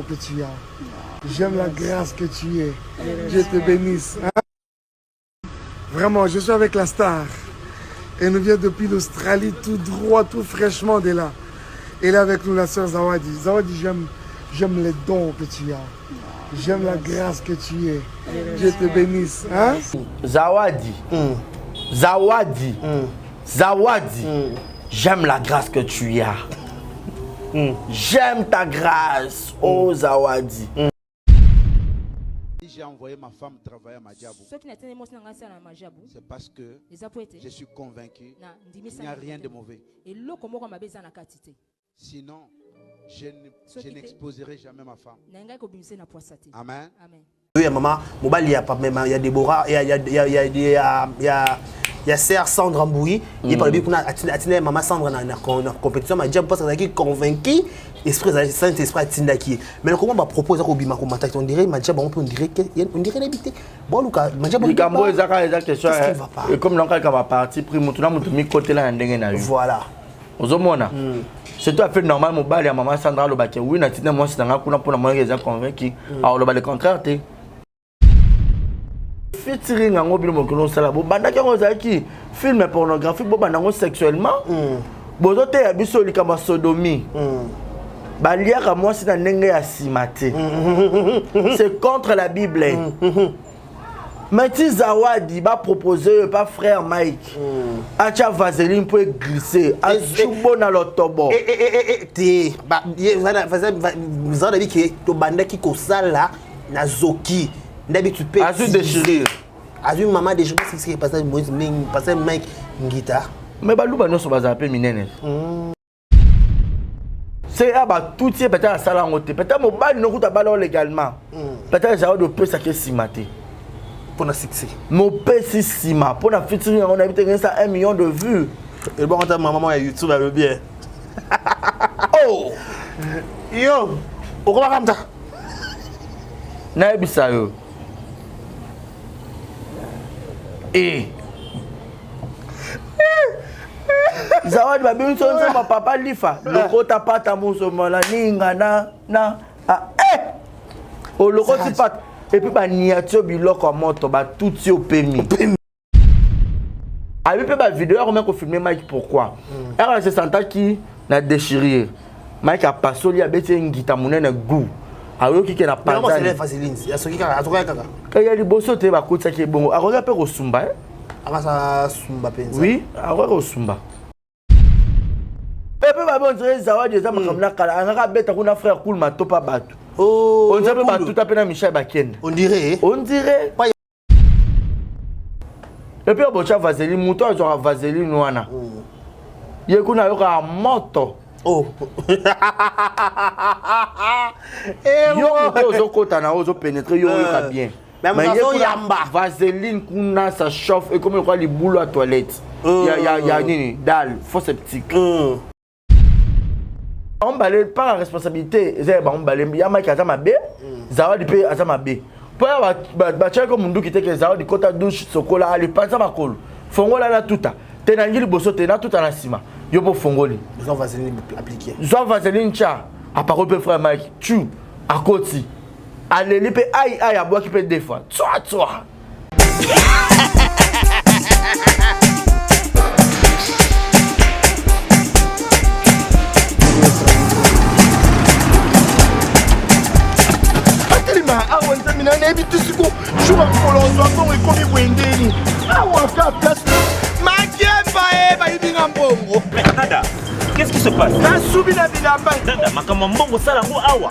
Que tu as. J'aime la grâce que tu es. Dieu te bénisse. Hein? Vraiment, je suis avec la star. Elle nous vient depuis l'Australie, tout droit, tout fraîchement de là. Elle est avec nous, la sœur Zawadi. Zawadi, j'aime les dons que tu as. J'aime la grâce que tu es. Dieu te bénisse. Hein? Zawadi. Zawadi. Zawadi. J'aime la grâce que tu as. J'aime ta grâce, oh Zawadi. Si j'ai envoyé ma femme travailler à Madjabou, c'est parce que je suis convaincu qu'il n'y a rien de mauvais. Sinon, je n'exposerai jamais ma femme. Amen. Oui, maman, il y a Déborah, il y a Serre Sandra Mboui. Il parle bien qu'on a maman Sandra dans la compétition. Mais je pense qu'il est convaincu. Esprit Saint-Esprit Tindaki. Mais comment on va proposer au Bima comme attaque, on dirait on dirait l'habité. Bon Lucas, et comme l'on va partir, pris mon côté là voilà. C'est tout à fait normal, mon bal et maman Sandra Lobake. Oui, n'a pas moi c'est un coup pour la moyenne convaincu. Alors le contraire, featuring en mobile mon sala bo banda ki ngozaki film pornographique bo banda ngo sexuellement bozo te ya biso likama sodomie balia ka moi c'est ndenge ya simate c'est contre la Bible. Mais ti Zawadi va proposer pas frère Mike acha vaseline pour glisser azubo na lotobo te ba vous avez dit que to banda ki ko sala na zoki d'habitude tu peux azu déchirer azu maman de choses qui se passe passer Mike guitare mais baluba no so bazape minene c'est là ba tout est peut-être à sala ngote peut-être mo bal no kuta balo légalement peut-être ça de peu ça que simate pour na succès mo pesi sima pour na featuring on a vite ça 1 million de vues et bon ta maman à YouTube elle bien oh yo on va comme ça na ebisa yo Zawadi babi sonza ma papa lifa lokota pata muso mala ninga na o lokoti pata et puis ba niatio biloko moto ba tout yo permis a pe ba vidéo comment ko filmer Mike pourquoi elle se sentait qui na déchiré Mike a passé li a beti ngita munene goût alors qui na pas ça c'est facile ya soki ka atoka kaka kaya liboso te ba kotsa ki bongo akoka pe ko sumba akasa sumba penza oui akoka ko sumba pepe ba bon dire Zawadi za makamna kala ngaka beta kuna frère cool matopa batu oh on dirait batu tapé na Michel Bakende on dirait et puis bocha vaseline muto azo vaseline wana yekuna yoka moto oh yo ozo kota na ozo pénétrer yo yoka bien mais yamba vaseline kuna ça chauffe et comme quoi les boules à toilette ya nini dalle faux septique on balait pas la responsabilité on balait ya Mike azama be Zawadi pe azama be pour ba chako mundu ki te ke Zawadi kota douche sokola ali panza makolo fongola na tuta tenangili boso tena tuta na sima yo po fongoli ils ont vaseline appliqué zo vaseline cha a parole pe frère Mike tu à côté allez pe aïe à bois qui peut des fois toi Nada, qu'est-ce qui se passe? Nada, makamambongo sala ngo awa.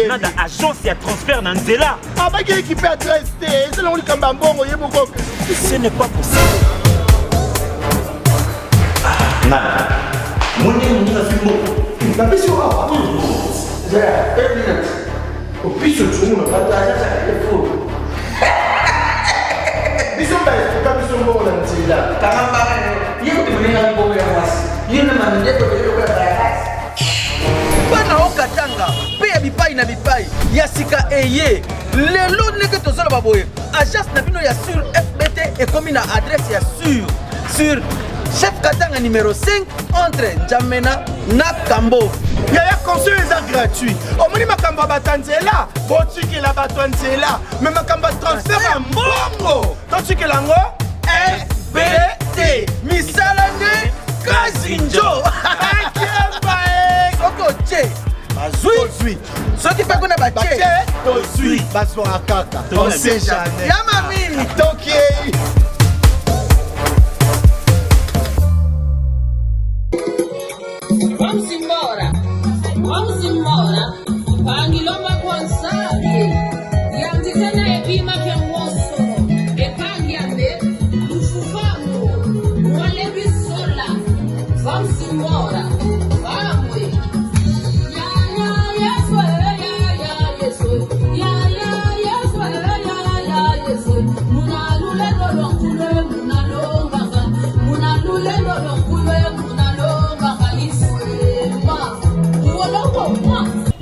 Nada, agence ya transfert na nzela. Ce n'est pas possible. Nada. Mwenye na fimbo. Napesi awa. Yeah, 1 minute. Opiso tsumu na bataja za telefone. Biso ba ka biso ngo na ntila. Kama ba yeye kutumia ngo ya wasi. Yeye na manende to yeye kwa eye lelo ndenge tozala baboye agence na bino ya sur FBT ekomi na adresse ya sur chef Katanga numéro 5 entre Njamena na Kambo. Yaya conseil est gratuit. Omoni makamba batanzela, botiki la batanzela, mais makamba transfert à mbongo. Totiki lango FBT. Misalane Kazinjo. Soko che. Bazui. Soki pa kuna bache. Tozui. Baso akaka. On sait jamais. Yamami. Toki. Vamos embora. Pangilomba Gonçalves. E a dizena é Bima que é um osso. É Pangiambe. Ufufamo. Uma levisola. Vamos embora. Vamos.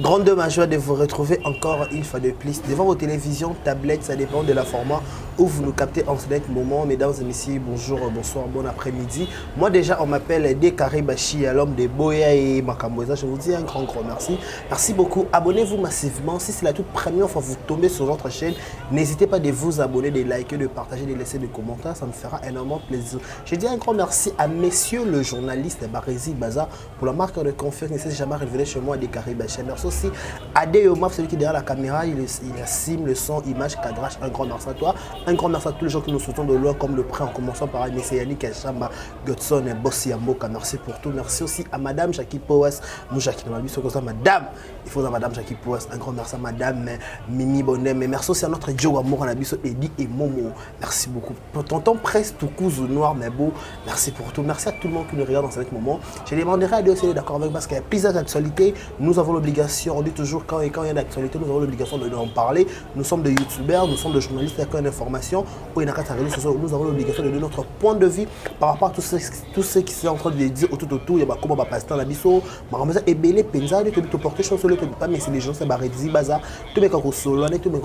Grande de ma joie de vous retrouver encore une fois de plus devant vos télévisions, tablettes, ça dépend de la format où vous nous captez en ce moment. Mesdames et messieurs, bonjour, bonsoir, bon après-midi. Moi déjà, on m'appelle Dekare Bashi, l'homme de Boya et Makamboza. Je vous dis un grand merci. Merci beaucoup. Abonnez-vous massivement. Si c'est la toute première fois que vous tombez sur notre chaîne, n'hésitez pas de vous abonner, de liker, de partager, de laisser des commentaires. Ça me fera énormément plaisir. Je dis un grand merci à messieurs le journaliste Barezi Baza pour la marque de confiance. N'hésitez jamais à révéler chez moi Dekare Bashi. Merci aussi à Deyomaf, celui qui est derrière la caméra. Il assume le son, image, cadrage. Un grand merci à toi. Un grand merci à tous les gens qui nous soutenent de loin comme le prêt en commençant par Messier Yannick Chamba, Godson et Bossi Amoka. Merci pour tout. Merci aussi à Madame Jackie Powes. Nous, Jackie, nous avons comme ça, Madame. Il faut à Madame Jackie Powes. Un grand merci à Madame Mimi Bonnet. Mais merci aussi à notre Joe Amour, Anabiso, Eddie et Momo. Merci beaucoup. Pour tonton Presse, tout cousu noir, mais beau. Merci pour tout. Merci à tout le monde qui nous regarde dans ce moment. Je demanderai à Dieu si d'accord avec parce qu'il y a plusieurs actualités. Nous avons l'obligation, on dit toujours quand il y a d'actualité, nous avons l'obligation d'en parler. Nous sommes des youtubeurs, nous sommes des journalistes avec une information. Nous avons l'obligation de donner notre point de vue par rapport à tout ce qui est en train de dire autour. Il y a comment passer dans la biso, et belé penza, tu peux porter chose sur le pas mais c'est les gens c'est barrezi baza, tu mets comme solo, tu mets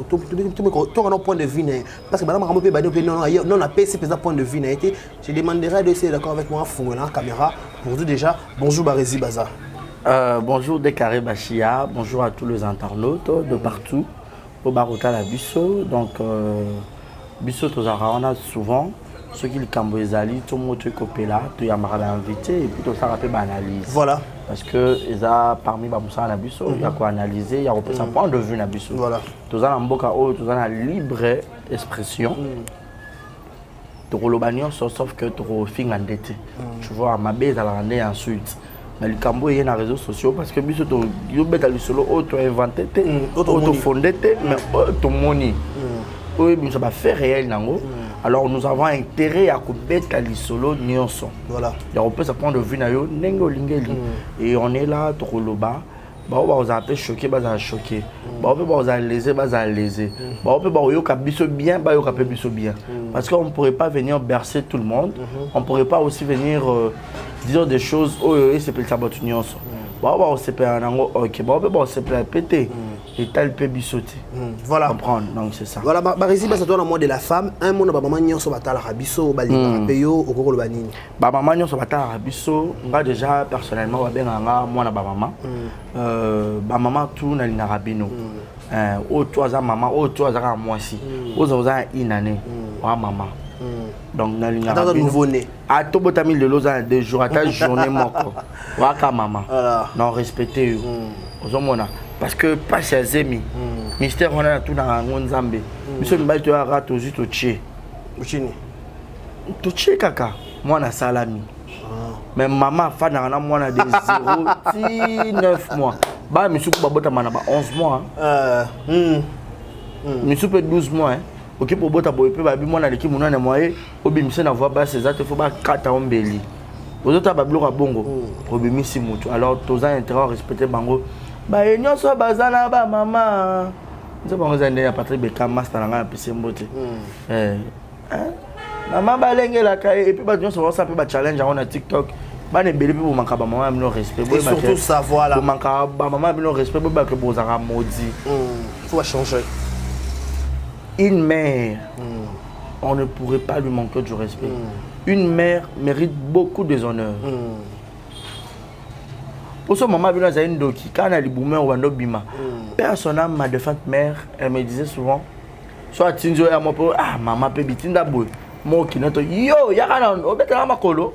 ton point de vue parce que madame peut non a PC pesa point de vue n'a été. Je demanderai de essayer d'accord avec moi à la caméra pour dire déjà bonjour barrezi baza. Bonjour Dekare Bachia, bonjour à tous les internautes de partout au Barota la biso donc biso on a souvent ceux qui le Cambouezali, tout le monde est copé là, tout le monde est invité et puis tout ça rappelle analyse. Voilà. Parce que ils a parmi Baboussa na biso, il y a quoi analyser, il y a un point de vue na biso. Voilà. Tout ça en boka haut, tout ça en libre expression. Tout le bagnon sauf que tout le film endetté. Tu vois, ma bête à la rendre ensuite. Mais le Cambo est dans les réseaux sociaux parce que biso to yo beta le solo auto inventé, auto fondé, mais auto money. Oui, mais ça va faire réel nango. Alors nous avons intérêt à couper les solo nyonso. Voilà. Il y a un peu ce point de vue na yo nengo lingeli. Et on est là trop loba. Bah on va un peu choqué, bah ça choqué. Bah on peut bah ça léser, bah ça léser. Bah on peut bah yo cap biso bien, bah yo cap biso bien. Parce qu'on ne pourrait pas venir bercer tout le monde. On ne pourrait pas aussi venir dire des choses oh c'est peut ça battu nyonso. Bah on se peut nango OK. Bah on peut bah se peut péter. Et tel peut bisoter. Voilà. Comprendre. Donc c'est ça. Voilà, Barezi ça donne un mot de la femme, un mot de maman nyonso batala rabiso, bali payo okoko lo banini. Ba maman nyonso batala rabiso, nga déjà personnellement ba benga nga moi na ba maman. Ba maman tout na linga rabino. O toi za maman, o toi za moi si. O za une année. Wa maman. Donc na linga rabino. Nouveau né. A to botami le loza 2 jours à ta journée moko. Wa ka maman. Non respecter eux. Ozomona. Parce que pas chez Zemi, mystère on a tout dans Nzambe. Monsieur Mbaye tu as raté juste au tché. Au tché kaka, moi na salami. Mais maman fa na moi na de 0 mois. Ba monsieur ko babota mana ba 11 mois. Monsieur peut 12 mois hein. OK pour bota boye pe ba bi moi na leki mona na moye, obi monsieur na voix ba ces actes faut ba kata ombeli. Aux autres ba bloka bongo. Obi misi mutu. Alors tous en intérêt respecter bango. Bah nyonso bazana ba mama nzo bango zande ya Patrick Beckham master nga na PC mbote mama balengela ka et puis ba nyonso ça peut ba challenge on a TikTok ba ne beli pour manka ba mama no respect et surtout savoir là manka ba mama no respect ba que bozara maudit faut changer. Une mère, on ne pourrait pas lui manquer du respect. Une mère mérite beaucoup de honneur. Pour ce moment, quand elle a bima, personne ma défunte mère, elle me disait souvent, soit Tinzo et moi, ah maman peut bitinda boy, moi qui n'entend yo, y'a un obéta makolo.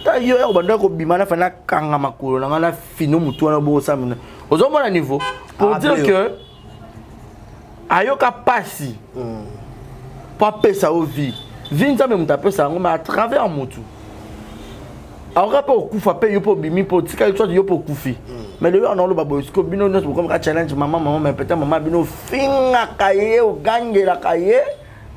Ta yo ya banda ko bima na fana kanga makolo, na ngana fino mutu na bo sa mina. Ozo mon niveau pour dire que ayoka passi. Pas pesa au vie. Vinza me mutape ça mais à travers mutu. Alors pas au coup fa yo pour bimi pour tika yo yo pour kufi. Mais le on a le babo est-ce que bino nous comme challenge maman mais peut-être maman bino finga kaye o gange la kaye.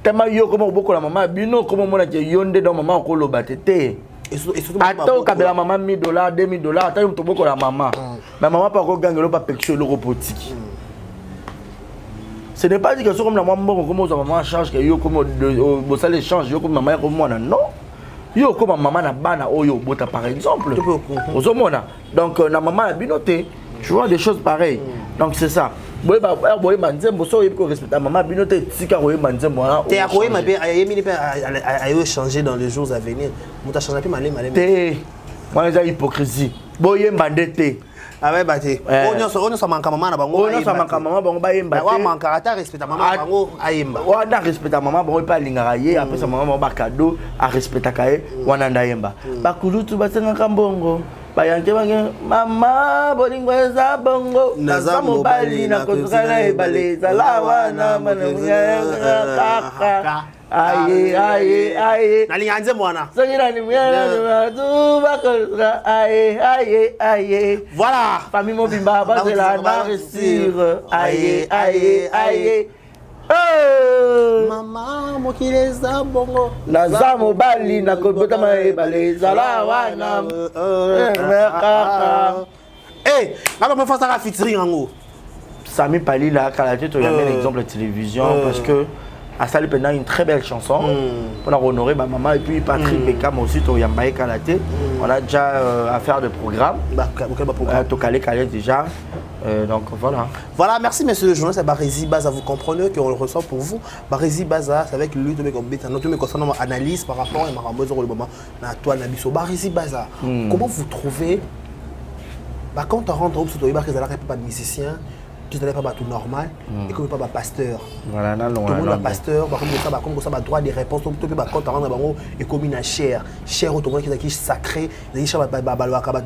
Tellement yo comme beaucoup la maman bino comme mon a yonde dans maman ko lo batete. Attends, quand la maman $1000, $2000, attends, tu beaucoup la maman. Mais maman pas encore gagner pas pêcher l'euro politique. Ce n'est pas dit que c'est comme la maman comme maman change que yo comme au ça l'échange yo comme maman comme moi non. Yo comme maman na bana oyo bota par exemple. Aux hommes donc la maman a binoté. Tu vois des choses pareilles. Donc c'est ça. Boy manzembo so yiko respecter maman binoté tika boy manzembo na. Té akoye ma pe ayemi pe ayo changer dans les jours à venir. Muta changer pe malé. Té. Moi j'ai hypocrisie. Boy mbandete. Ah ouais baté. On so manka maman na bango. On so manka maman bango ba yemba. Wa manka ata respecter maman bango ayemba. Wa da respecter maman bango pa lingara ye après sa maman ba cadeau a respecter kae wana ndayemba. Ba kulutu ba senga kambongo. Bayanke bange mama bolingo eza bongo naza mobali na kotukana ebale zalawa na manuya kaka aye nalinganze mwana sokira ni mwana tu bakotra aye voilà famille mobimba bazela na resire aye Mama mokileza bongo naza mobali na kobota maebale zala wana ngaba me fasa ka featuring ngo Sami Pali là quand tu as un exemple de télévision parce que à ça pendant une très belle chanson pour honorer ma maman et puis Patrick Beckham aussi to yambaye kalaté on a déjà affaire de programme to calé déjà donc voilà merci monsieur le journaliste Barési Baza vous comprenez qu'on le ressent pour vous Barési Baza c'est avec lui comme bête notre concernant analyse par rapport à ma besoin le moment na toi na biso Barési Baza comment vous trouvez quand on rentre au studio Barési Baza pas de musicien tu n'es pas tout normal et comme pas pasteur voilà non tout le monde pasteur comme ça droit des réponses tout peut quand on rentre bango et comme une chair autrement qui est sacré les chers ba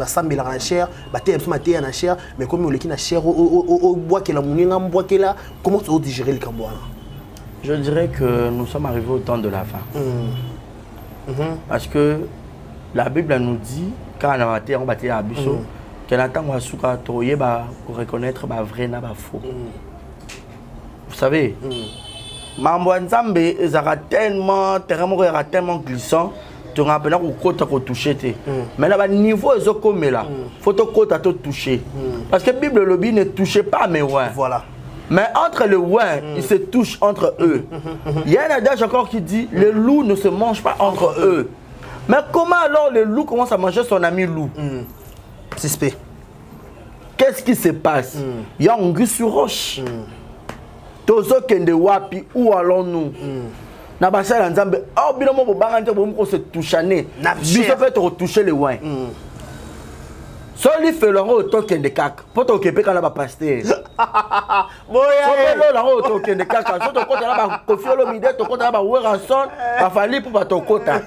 sambela na chair ba te maté na chair mais comme le qui na chair au bois que la moninga bois que là comment tu digérer le cambo je dirais que nous sommes arrivés au temps de la fin parce que la Bible nous dit quand on a maté on battait à biso qu'on attend pour reconnaître ba vrai na ba faux. Vous savez, Mambo Nzambe ezara tellement glissant, tu rappelles qu'on côté ko toucher té. Mais là ba niveau ezo comme là, faut to côté to toucher. Parce que Bible le ne touchez pas mes ouins. Voilà. Mais entre les ouins, ils se touchent entre eux. Il y a un adage encore qui dit les loups ne se mangent pas entre eux. Mais comment alors le loup commence à manger son ami loup? Suspect. Qu'est-ce qui se passe? Il y a un sur roche. Tozo kende wapi où allons-nous? Na basala nzambe oh binomo bo bangante bo mko se touchané. Biso peut te toucher les ouins. Soli fait l'ango to kende kaka. Poto kepe kana ba pasteur. Boya lo l'ango to kende kaka. So to kota na ba kofiolo mide to kota na ba weranson ba fali pour ba to kota.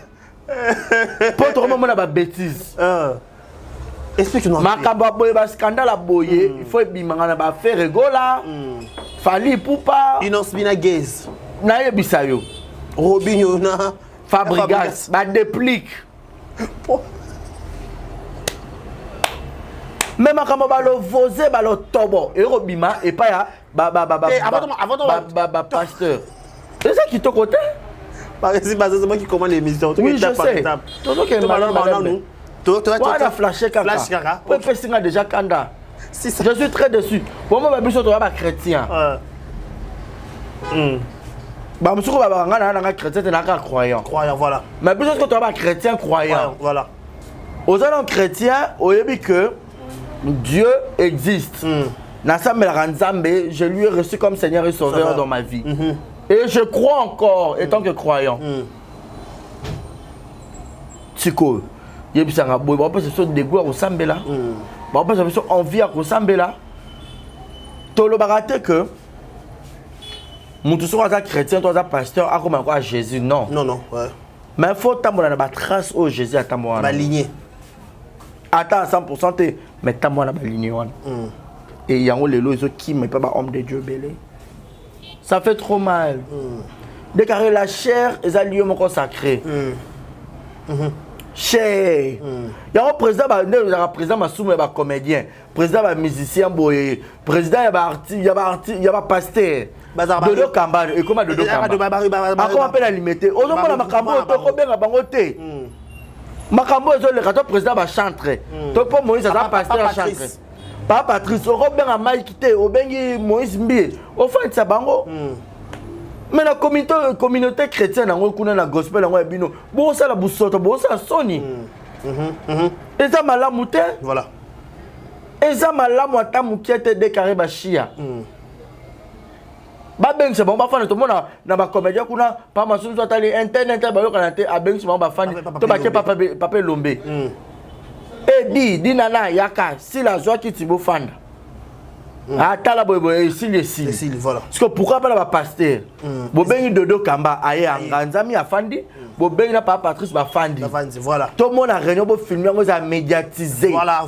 Poto comme on a ba bêtise. Explique-nous. Makamba boye ba scandale a boye, il faut bimanga na ba faire rigola. Fali poupa. Inos bina gaze. Na yebisa yo. Robinho na Fabrigas ba déplique. Mais makamba ba lo voser ba lo tobo et robima et pas ya ba pasteur. C'est ça qui te côté? Barési Baza c'est moi qui commande l'émission. Oui, je sais. Tout que malade. Tu as flashé Kaka. Tu as déjà Kanda. Je suis très déçu. Pour moi, je suis un chrétien. Je suis un chrétien, tu es un croyant. Croyant, voilà. Mais je suis un chrétien croyant. Voilà. Aux gens chrétiens, on dit que Dieu existe. Nasambela Nzambe, je lui ai reçu comme Seigneur et Sauveur dans ma vie. Et je crois encore, étant que croyant. Tiko, yebisanga boy, ba pesa so dégoût au Sambela. Ba pesa so envie au Sambela. Tolo barate que mutu so ata chrétien, toi ata pasteur, a comme quoi Jésus non. Non, ouais. Mais il faut tambola na ba trace au Jésus atambola. Ba lignée. Attends à 100%, mais tambola na ba lignée wana. Et yango lelo iso qui mais pas homme de Dieu belé. Ça fait trop mal. Déclarer la chair est un lieu consacré. Cher. Il y a un président, il y a un président, il y a un comédien, président, il y a un musicien, président, il y a un pasteur. Dodo Kamba, et comment Dodo Kamba? Comment on peut la limiter? On a un Makambo, on peut bien bangoter. Makambo, le président va chanter. Donc pour Moïse, ça va pasteur chanter. Pas Patrice, on va bien à Mike, on va bien Moïse Mbi. Au fait, ça bango. Mais la communauté chrétienne, on a la gospel, on a bino. Bon, ça la boussote, bon, ça Sony. Et ça m'a la mouté. Voilà. Et ça m'a la mouté, moukiete décaré bachia. Ba beng c'est bon, ba fan tout le monde na ba comédien kuna pas ma sous tali internet ba yo kana te a beng c'est bon ba fan to ba ke papa lombe. Et di nana yaka si la joie qui tibo fan. Ah, t'as la bobo et ici les cils. Voilà. Parce que pourquoi pas la pasteur? Bobengi Dodo Kamba aye Nganzami afandi, bobengi na pas Patrice ba fandi. Voilà. Tout le monde a réunion pour filmer, on a médiatisé. Voilà.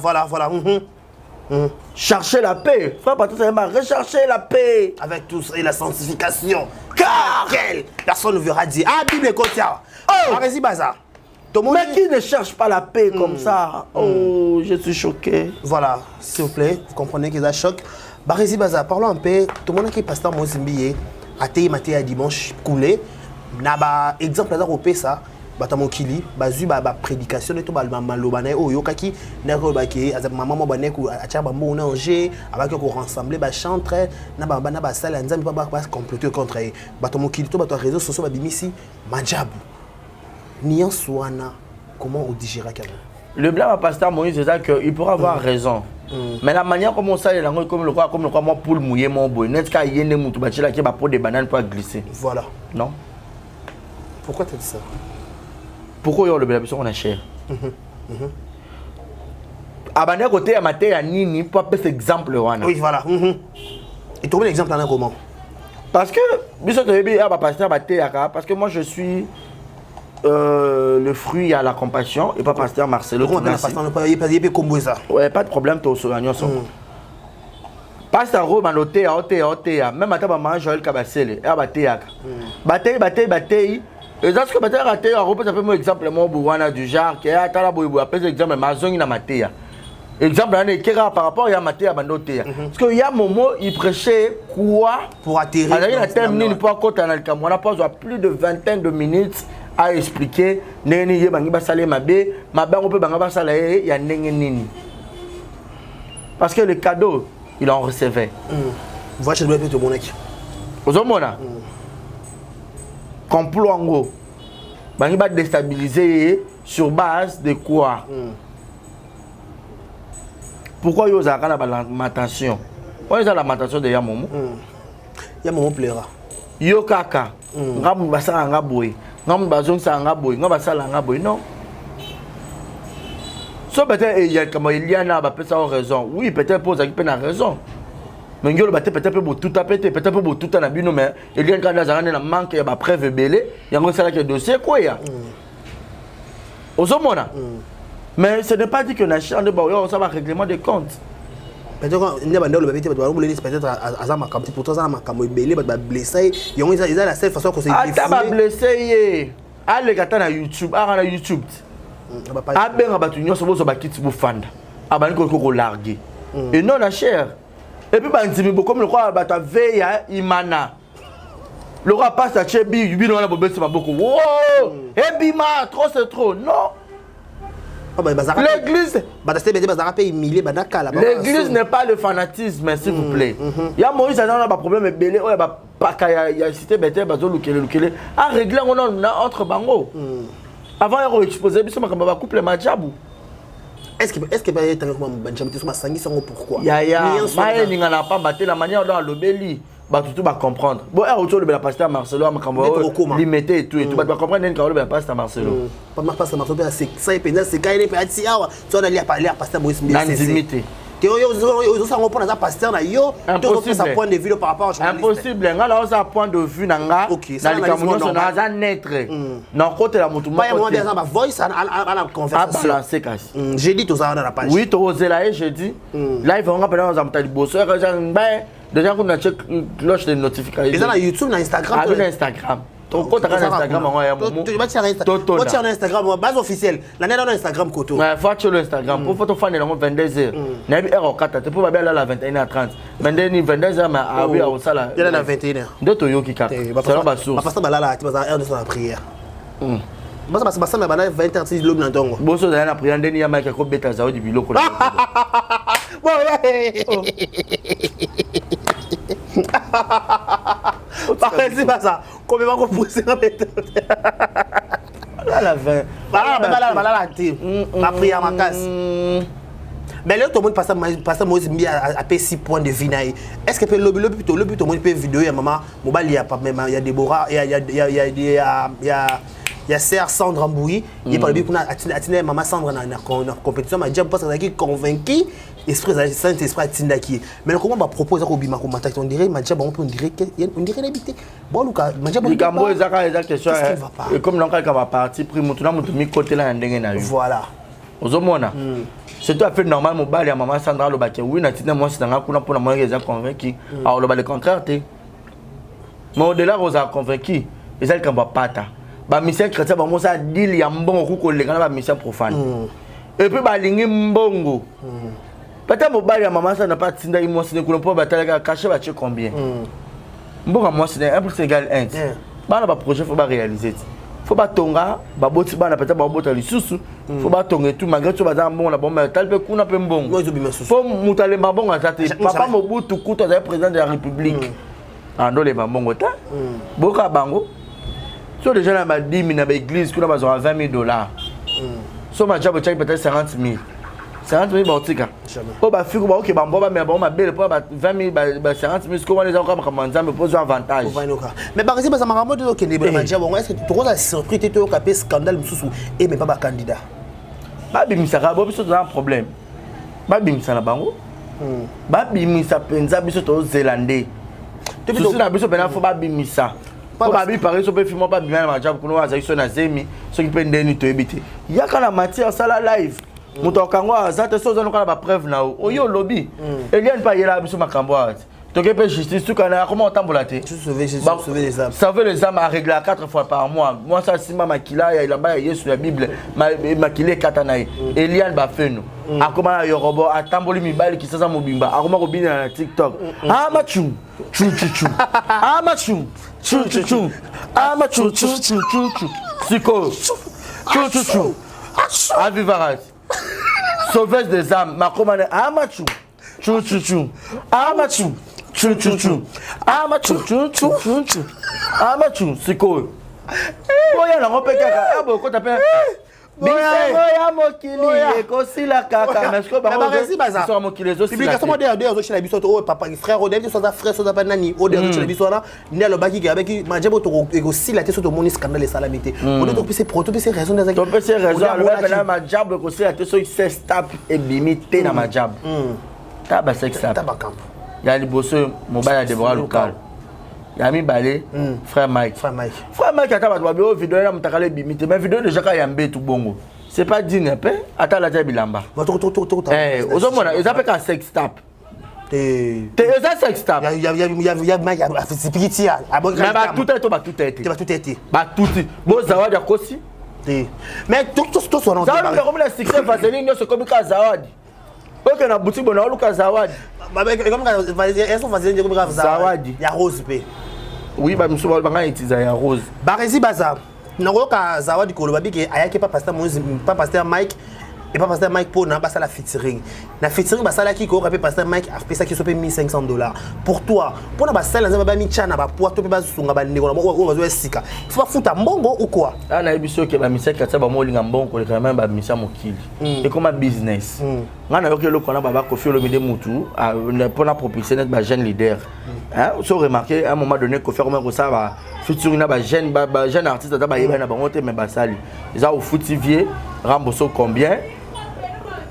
Chercher la paix. Frère Patrice a recherché la paix. Avec tout ça et la sanctification. Car personne ne verra dire ah Bible Kotia. Oh, Aresi Bazar. Mais qui ne cherche pas la paix comme ça? Oh, je suis choqué. Voilà, s'il vous plaît, vous comprenez qu'il y a un choc. Baresi Baza, parlons un peu. Tout le monde qui est pasteur Mozimbié, a été maté à dimanche coulé. Naba exemple là au ça, batamokili, bazu ba prédication et tout ba malobana o yokaki, nako baki, maman baneku acha ba mo nanger, avec ko rassembler ba chanter, naba bana ba sala nzambi ba comploter contre batamokili to bato réseaux sociaux ba bimisi majabu. Comment on digéra quand même? Le blâme à pasteur Moïse, c'est ça qu'il pourra avoir raison. Mais la manière comme on sait, comme le quoi, moi pour mouiller mon boy, n'est-ce qu'il y a des moutou bâti qui va prendre des bananes pour glisser? Voilà. Non. Pourquoi tu as dit ça? Pourquoi le blâme on a cher? Abandonner côté à mater à Nini pour faire cet exemple. Oui, voilà. Et trouver l'exemple en comment? Parce que, parce que moi je suis. Le fruit à la compassion et pas pasteur Marcelo. Ouais, pas de problème, tu as pasteur Rome noté à même à ta maman Joël Kabassele et à Batéak. Bataille. Et dans ce que Bataille a été à Europe, ça fait mon exemple, mon bouwana du genre qui est à Talaboubou, après exemple, ma zone à Matéa. Exemple, par rapport à Matéa Bandotéa. Parce qu'il y a un moment, il prêchait quoi pour atterrir. Alors, il a terminé une fois côté dans le Cameroun, on a pas plus de vingtaine de minutes à expliquer neni ye bangi basale mabe on peut banga basala ya nenge nini parce que le cadeau il en recevait va chez lui tout monaki ozomona complot en gros bangi ba déstabiliser sur base de quoi pourquoi yo za kana ba lamentation on est à la lamentation de Yamomo Yamomo plaira yo kaka ngamu basala ngaboy non. So peut-être il y a comme il y en a peut-être raison. Oui, peut-être pose qui peut raison. Mais il y a peut-être tout à péter, peut-être pour tout à bino mais il y a quand na manque ya ba preuve belé, il y a ça là que dossier quoi ya. Ozomona. Mais ce n'est pas dit que na chambre de ba ça va règlement de compte. Peut-être il y a des gens qui peut-être à ma pour toi ça ma belé ba blessé, ils ont la seule façon qu'on s'est défouler. Ah ba blessé. Allez gata na YouTube, na YouTube. Ah ben abatu nyonso bozo bakiti bo fanda. Abani ko larguer. Et non la chair. Et puis ba ntimi bo comme le roi bata veya imana. Le roi passe à Chebi, yubi na bobesi maboko. Wow! Ebima, trop c'est trop. Non. L'église n'est pas le fanatisme, s'il vous plaît. Il y a Moïse, il y a un problème, il y a cité Bethel, il a réglé entre bango. Avant, il y a exposé, il y a un couple Madjabou. Est-ce que pas être comme Benjamin Tissot Masangi sango pourquoi? Ya maye ninga na pas battre la manière dont lobeli ba tout va comprendre. Bon autour de la pasteur Marcelo Makambo limité et tout tu vas comprendre quand le pasteur Marcelo. Pas pasteur Marcelo c'est ça et pénal c'est quand il est petit awa. Tu dois aller parler à pasteur Moïse Mbé. Limité. Yo ça on prend ça pasteur na yo tu ça point de vue par rapport à journaliste. Impossible nga ça point de vue nanga na likamuno so na za naître. Non côté la mutu pas moi dans ma voice à la conversation. À balancer kasi. J'ai dit tout ça dans la page. Oui, to zela je dis. Live on rappelle dans amta liboso déjà qu'on a check cloche de notification. Et ça na YouTube na Instagram. Ah, na Instagram. Ton compte à Instagram on ya momo. Tu vas sur Instagram base officielle. La nana dans Instagram koto. Ouais, faut sur Instagram pour photo fan de 22h. Na bi heure 4 te pour ba la 21h30. Maintenant ni 22h mais ah oui au sala. Il est à 21h. D'autres yo qui cap. C'est là bas source. Parce que balala tu vas heure de la prière. Basa basa mais bana 20h6 l'homme na tongo. Boso na prière ndeni ya mike ko beta za di biloko. C'est pas ça. Comment on va pousser la bête? La 20. Voilà, la prière ma casse. Mais là, tout le monde passe Moïse Mbé à 6 points de vie. Est-ce que le but, tout le monde peut vidéo, il y a maman, il y a pas même, il y a Déborah, il y a Serre Sandra Mbouy, il y a pas le but qu'on a maman Sandra dans la compétition, mais parce qu'il est convaincu. Esprit Saint-Esprit Tindaki. Mais comment on va proposer au Bima comme attaque on dirait Madjab on dirait l'habiter. Bon Lucas, Madjab on Gambo exact question et comme l'on va partir prix mutuna mutu côté là ndenge na yo. Voilà. Ozomona. C'est tout à fait normal mon bal ya maman Sandra lo baké oui na tina moi c'est nga kuna pour moi les convaincu. Alors le bal contraire té. Mais au-delà on a convaincu, les elle quand va pata. Ba mission chrétien ba mo ça deal ya mbongo ko le kana ba mission profane. Et puis ba lingi mbongo. Peut-être mon bal ya maman ça n'a pas tinda il moi c'est que pour battre cacher va combien. Mbongo moi c'est 1 + = 1. Ba na ba projet faut ba réaliser. Faut pas tonga ba boti ba na peut-être ba bota lisusu. Faut pas tonga tout malgré tout ba za mbongo la bombe tal pe kuna pe mbongo. Faut mutale mbongo atate. Papa Mobutu Kuto est président de la République. Ando le mbongo ta. Boka bango. So déjà là ma 10 000 na l'église kuna ba $20 000. So ma job peut-être 50 000. 50 000 baotika. Oh bah fiku ba OK ba mboba mais ba belle pour ba 20 000 ba 50 000 comment les gens comme nzambe pose un avantage. Mais par exemple ça m'a ramené de kende ba mandia bon est-ce que tu as surpris tu as capé scandale mususu et mais pas ba candidat. Ba bimisa ka bo biso dans un problème. Ba bimisa na bango. Ba bimisa penza biso to zélandais. Tout ça na biso pena faut ba bimisa. Pour babi pareil so pe filmo pas bien ma job kuno aza iso na zemi so ki pende ni to ebité. Ya kana matière ça la live. Muto kango azate so zano kana ba preuve na o yo lobby. Eliane pa yela biso makambo ati. To ke pe justice tout kana comment tambola te. Sauver les âmes. Sauver les âmes à régler 4 fois par mois. Moi ça sima makila ya ilamba ya Yesu la Bible makile katanaye. Eliane ba fenu. Akoma yo robot atamboli mibali kisasa mobimba. Akoma ko bina na TikTok. Ah machu. Chou chou chou. Ah machu. Chou chou chou. Ah machu chou chou chou. Siko. Chou chou chou. Avivarat. Sauveuse des âmes. Makoma ah machu. Chou chou chou. Ah machu. Chou chou chou. Ah machu. Chou chou chou chou. Ah machu. Siko. Boya na ngope kaka. Abo ko tape. Boya mokili ekosila kaka mais ko ba so mokili zo sila publication de zo chez biso to papa frère o de so za frère so za banani o de zo chez biso na ndelo baki avec majabo to ekosila te so to moni scandale salamité on doit penser proto penser raison des to penser raison le na majabo ekosila te so se stop et limité na majabo ta ba sex stop ta ba camp ya liboso mobile de Déborah local Yami Balé, frère Mike. Frère Mike a tabac de vidéo là mutakale bimite mais vidéo déjà yambe tout bongo. C'est pas digne peu ata la bilamba. Eh, ozomona, ils appellent un sex tap. T'es un sex tap. Ya Mike a fait petit à bon mais ba tout est. Ba tout. Bo zawadi akosi. Mais tout son nom. Ça le comme la succès vaseline se comme ka zawadi. OK na boutique bona oluka zawadi. Ba comme elles sont vaseline comme zawadi. Ya rose pe. Oui, bah monsieur Balbanga utilisé ya rose. Barezi baza. Naroka zawadi ko lobabi ke ayake pas pasteur Moïse, pas pasteur Mike. et pas pasteur Mike pour na basa la featuring na featuring basa la qui ko rapé pasteur Mike a fait ça qui soit $1,500 pour toi pour na basa la nzamba mi chana ba poids to pe ba sunga ba ndeko na o bazo sika faut pas fouta mbongo ou quoi na ebiso ke ba misaka tsa ba molinga mbongo le quand même ba misa mokili et comme business ngana yo ke lo kona ba Kofi Olomide mutu pour la propulser net ba jeune leader hein so remarquer à un moment donné Kofi Olomide ça va featuring na ba jeune artiste da ba yeba na bango te me basali ils au foutivier rembourser combien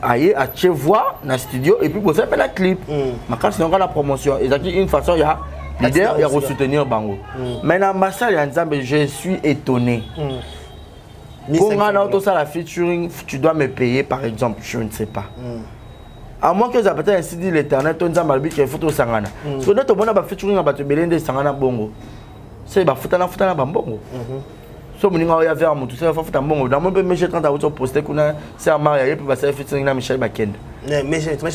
aïe à chez voix dans studio et puis vous faire la clip mais quand c'est encore la promotion et une façon il y a leader il y a soutenir bango mais dans ma salle je suis étonné pour tout ça la featuring tu dois me payer par exemple je ne sais pas à moins que ça peut être ainsi dit l'éternel ton nzamba bi que photo sangana parce que notre bona ba featuring ba to belende sangana bongo c'est ba futana ba bongo so moninga ya vers mutu ça fa futa bongo dans mon peu mes 30 auto poster kuna c'est à marier puis ba ça featuring na Michel Bakenda mais 30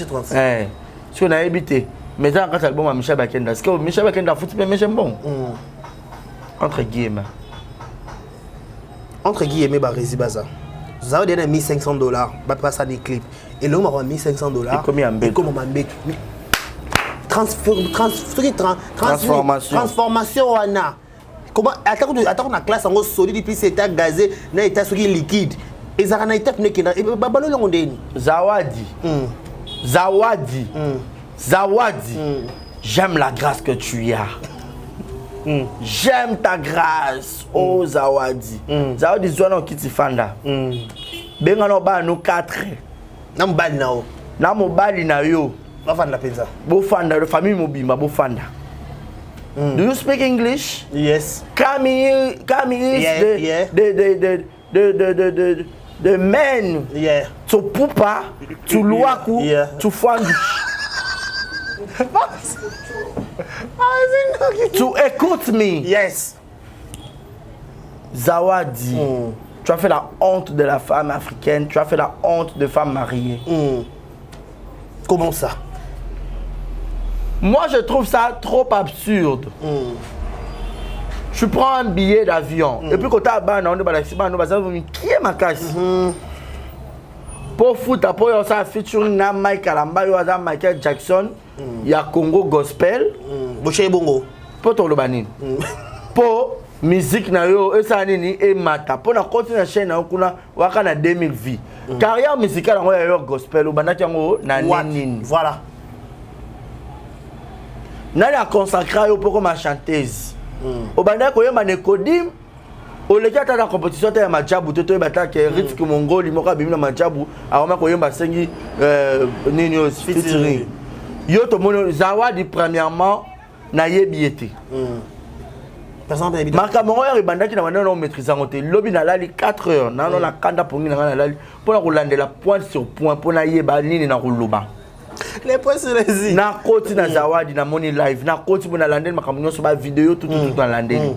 si on a habité mais dans quand album à Michel Bakenda parce que Michel Bakenda fout mais j'aime bon entre guillemets ba Rési Baza vous avez donné $1,500 ba pas ça des clips et l'homme a $1,500 et comme on make transformation wana comment attends na classe en solide puis c'est gazé na état sur liquide et ça na étape nekina et babalo longo ndeni Zawadi j'aime la grâce que tu as j'aime ta grâce oh Zawadi Zawadi zwana kiti fanda benga no ba no 4 na mbali nao na mobali na yo bafanda penza bo fanda de famille mobimba bo fanda do you speak English? Yes. Come here the men to pupa to luaku to fandu to écoute me. Yes. Zawadi, tu as fait la honte de la femme africaine, tu as fait la honte de femme mariée. Comment ça? Moi, je trouve ça trop absurde. Tu prends un billet d'avion et puis quand tu as qui est ma casse? Pour foutre, pour ça featuring na Mike Alamba, Michael Jackson, il y a Congo Gospel. Bongo. Pour ton lobanin. Pour musique na yo et ça nini et mata. Pour la continuer chaîne na kuna waka na 2000 vies. Carrière musicale en yo gospel ou banaki ngo na nini. Voilà. Nani a consacré yo pour comme chanteuse. Au banda ko yema ne kodim. O le kata na compétition ta majabu to bata ke Ritz Mongoli moka bimina majabu awama ko yema sengi nini featuring. Yo to mono Zawadi premièrement na yebiete. Makamoro ya ribandaki na wana no maîtriser ngote lobi na lali 4 heures na no la kanda pongi na lali pour la kolandela point sur point pour na yeba nini na koloba. Les points sur les i. Na koti na Zawadi na money live na koti bona landel makambo so ba vidéo tout dans landel.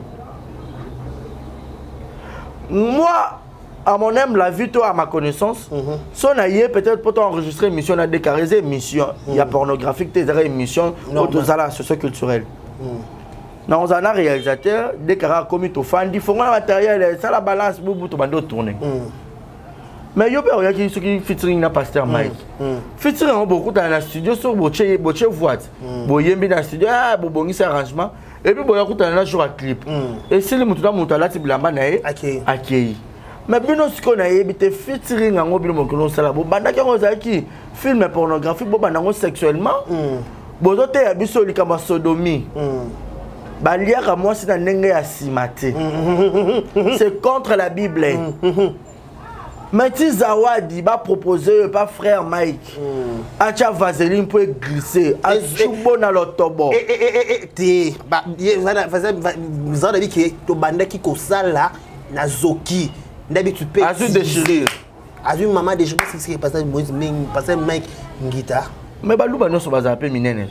Moi à mon aime la vie toi à ma connaissance son aïe peut-être pour enregistrer émission à décariser émission il y a pornographique tes émission autres à la socio-culturelle. Non, on a réalisateur déclaré comme tout fan dit faut un matériel ça la balance boubou to bando tourner. Mais yo il y a qui featuring na pasteur Mike. Featuring beaucoup dans la studio sur boche voix. Boyembi dans studio ah bobongi ça arrangement et puis boya kuta na jour à clip. Et c'est le mutu là ti bilamba na akei. Mais bino siko na yebite featuring ngo bino mokolo sala bo banda ki ngo zaki film pornographique bo banda ngo sexuellement. Bozo te ya biso likamba sodomie. Baliaka moi c'est ndenge ya simate. C'est contre la Bible. Mais si Zawadi va proposer pas frère Mike. Acha vaseline pour glisser, a chubo na lotobo. Ti ba vous avez dit que to banda ki ko sala na zoki. Ndabi tu peux azu déchirer. Azu maman déchirer ce qui passe passer Mike ngita. Mais baluba no so bazape minene.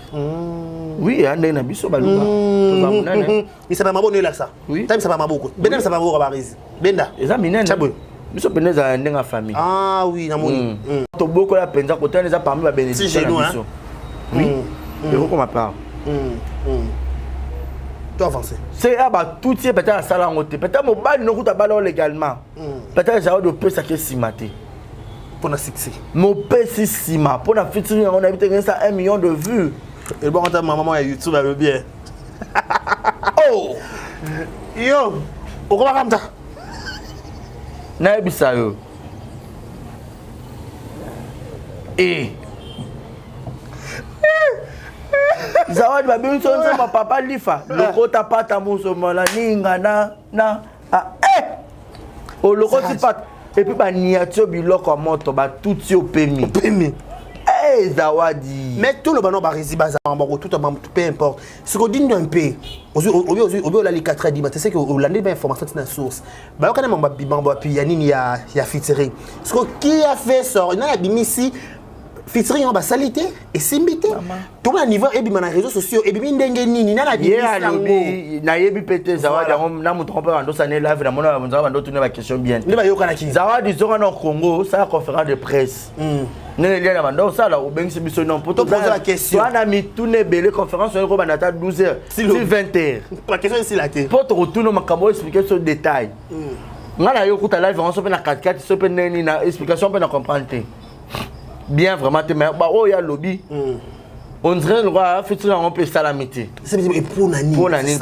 Oui, ande na biso baluba. To za munene. Il s'appelle mabo no la ça. Oui. Time ça pas mabo ko. Benda ça mabo ko barizi. Benda. Eza minene. Biso peneza ndenga famille. Ah oui, na moni. To boko la penza ko tane za parmi ba bénéficiaires na biso. Oui. Et vous comme part. Toi avancer. C'est aba tout est peut-être à sala ngote. Peut-être mo bali no kuta balo légalement. Peut-être ça de peu ça que si maté. Pour la succès. Mon PC Sima. Pour la featuring, on a vu ça 1 million de vues. Et bon, quand ma maman est YouTube, elle veut bien. Oh! Yo! On va comme ça. Naebisa yo. Zawadi babi sonza ma papa lifa. Lokota pata muso mala ninga na O lokoti pat. Et puis ba niatio biloko moto ba tout yo pemi. Zawadi. Mais tout le ballon va résister tout peu importe. Ce qu'on dit un peu. Au la li 4 dit tu sais que au l'année information c'est une source. Ba quand même ba puis yanini ya featuring. Ce qui a fait ça, il y a bimisi featuring en salité et simbité. Tout le niveau et bima na réseaux sociaux et bimi ndenge nini na bimisi na yebi pété Zawadi na mu tromper ando ça né live na mona ando tourner la question bien. Ne ba yoka na ki. Zawadi zora na Congo, ça conférence de presse. Nénélia Namando, ça là, au Bengi Bissonon, pour te poser la question. On a mis tous les belles conférences sur le Robanata 12h, sur 20h. La question est si la tête. Pour te retourner, on va expliquer ce détail. On a eu un live, on a fait 4-4, on a fait une explication, on a comprendre. Bien, vraiment, mais il y a lobby. On dirait que on peut salamiter. C'est pour Nani.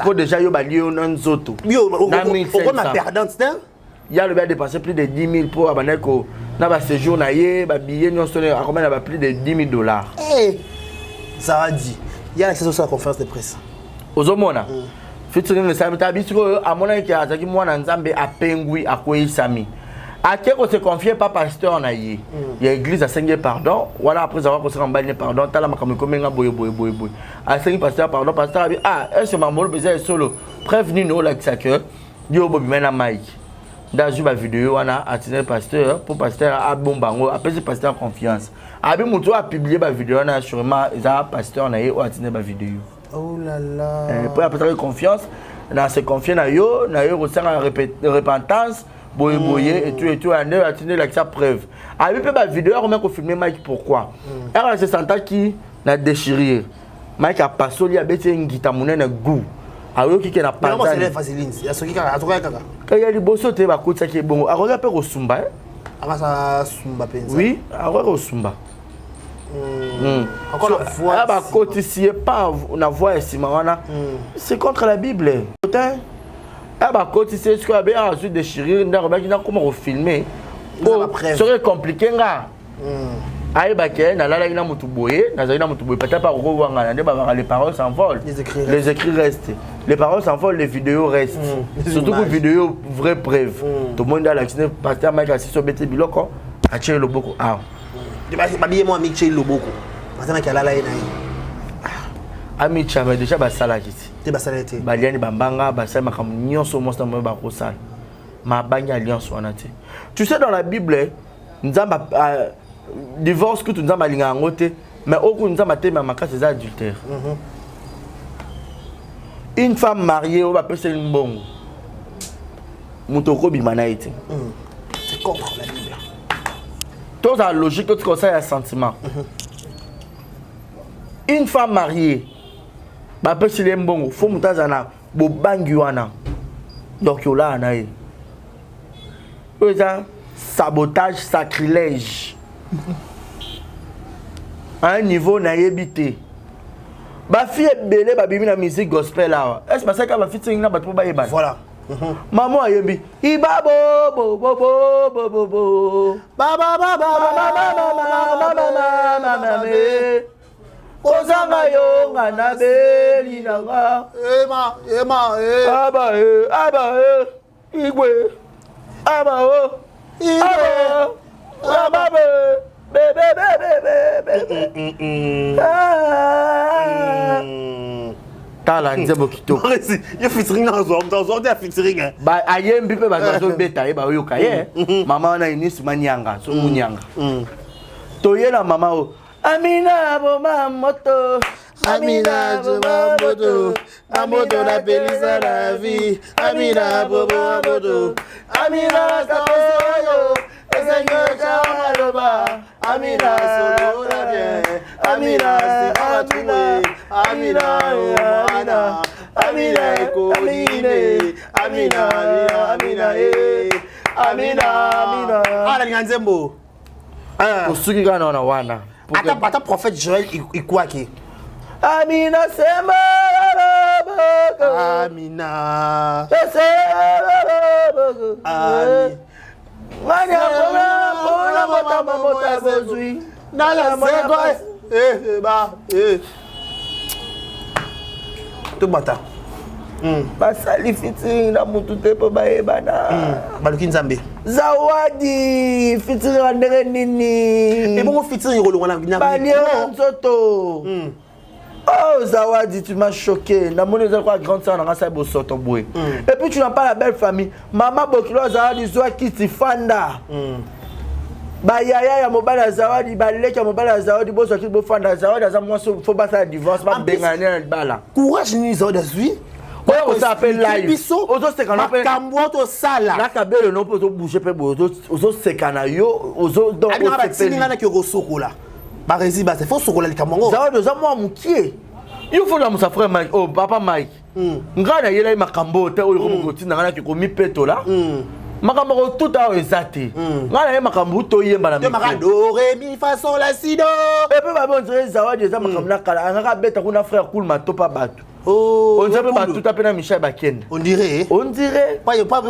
Pour déjà, il y a un zoto. On a perdant, il y a le bien dépensé plus de 10 000 pour abonner ko na ba séjour na yé ba billet non sonné à combien plus de 10 000 $. Eh ça a dit il y a l'accès sur la conférence de presse ozomona featuring le sami tabisiko amona ki azaki mwana nzambe apengwi akoyi sami akeko se confier pas pasteur na yé il y a église à Seigneur pardon voilà après avoir posé en balle pardon tala makamiko komenga boye à Seigneur pasteur pardon pasteur est-ce mamolo besoin solo prévenir nous là que yo bobimena Mike. Dans une vidéo, on a atteint pasteur pour pasteur à bon bango, après c'est pasteur confiance. Abi Moutou a publié ma vidéo, on a sûrement un pasteur on a atteint ma vidéo. Oh là là. Pour pasteur confiance, dans ce confiance na yo ressent la repentance, boye et tout on a atteint la preuve. Abi peut ma vidéo on a filmé Mike pourquoi. Elle se sentait qui n'a déchiré. Mike a passé lui a bêté une guitare monnaie na goût. Ayoki ke na panza. Mais c'est facile. Il y a ce qui a atoka kaka. Quand il y a liboso te ba kotsa ke bon. Aroga pe ko sumba. Aka sumba penza. Oui, aroga ko sumba. Encore la voix. Ah ba kotisi pas na voix esima wana. C'est contre la Bible. Ah ba kotisi ce que ba azu déchirer nda ba kina comment filmer. Serait compliqué nga. Aïe baké na la ina mutu boye na zaina mutu boye peut-être pas ko wanga ndé ba les paroles s'envolent les écrits restent les paroles s'envolent les vidéos restent surtout que vidéo vraie preuve tout le monde a l'accident pasteur Mike assis sur bete biloko a tiré le boko ba bien moi Michel Loboko pasteur Mike ala la ina ami chama déjà ba sala kiti te ba sala te ba liani bambanga ba sala makam nyonso monsta mo ba ko sala ma banya alliance wana te tu sais dans la Bible nzamba divorce que tu nous as malinga ngote mais au nous a maté ma makasi c'est adultère. Une femme mariée on va passer une bongo mutoko bimanaïté c'est contre la Bible. Tout la logique que tu conseilles un sentiment. Une femme mariée ba passer une bongo faut mutazana bo bangi wana donc yo là anaï sabotage sacrilège. À un niveau naïbité. Ma fille est belle, ma bibi na musique gospel là. Est-ce que ça va featuring na batpo ba yeba? Voilà. Maman ayebi. Iba bo bo bo bo bo bo. Ba ba ba ba ba ba me. Kozanga yo ngana beli nanga. Ema aba igwe. Aba o. Igwe. Tala nzebo kitoko. Il featuring dans zone de featuring. Ba ayembi pe ba zo beta e ba yoka ye. Mama na inis manyanga, so munyanga. Toyela mama o. Amina bo mamoto. Amina bo mamoto. Amoto la belisa la vie. Amina bo mamoto. Amina kayo. Seigneur Chamaloba, Amina solo la bien, Amina c'est Amina, Amina, Amina Coline, Amina, Amina, Amina, Amina. Ah la nganzembo. tosuki kaka na wana ata prophète Joël ikwaki Amina sema Amina Ngani akona mota bozui na la sego to bata basali fitiri na mutu te po bayebana baluki nzambe zawadi fitiri na ndenge nini ebongo fitiri ngolonga na baliera nzoto oh zawadi tu m'as choqué na moni za kwa grande sœur na sa bosoto boy et puis tu n'as pas la belle famille maman bokilo zawadi zwa kiti fanda ba yaya ya mobala zawadi ba leki ya mobala zawadi boso kiti bo fanda zawadi za moi faut pas ça divorce ba bengane na bala courage ni zawadi azwi on s'appelle live ozo sekana pe makambo to sala na kabelo no poto bouger pe ozo sekana yo ozo donc on s'appelle ngana ki rosokola ba rezi ba c'est faut sokola likamongo zawadi za moi mukie il faut la mon frère Mike oh papa Mike ngana yela makambo te o ko tina ngana ki ko mi peto la makambo tout a ezate ngana ye makambo to yemba na mi do re mi fa sol la si do et puis ba bon dire zawadi za makambo na kala ngaka beta kuna frère cool matopa batu oh on dirait pas tout à peine Michel Baken on dirait pas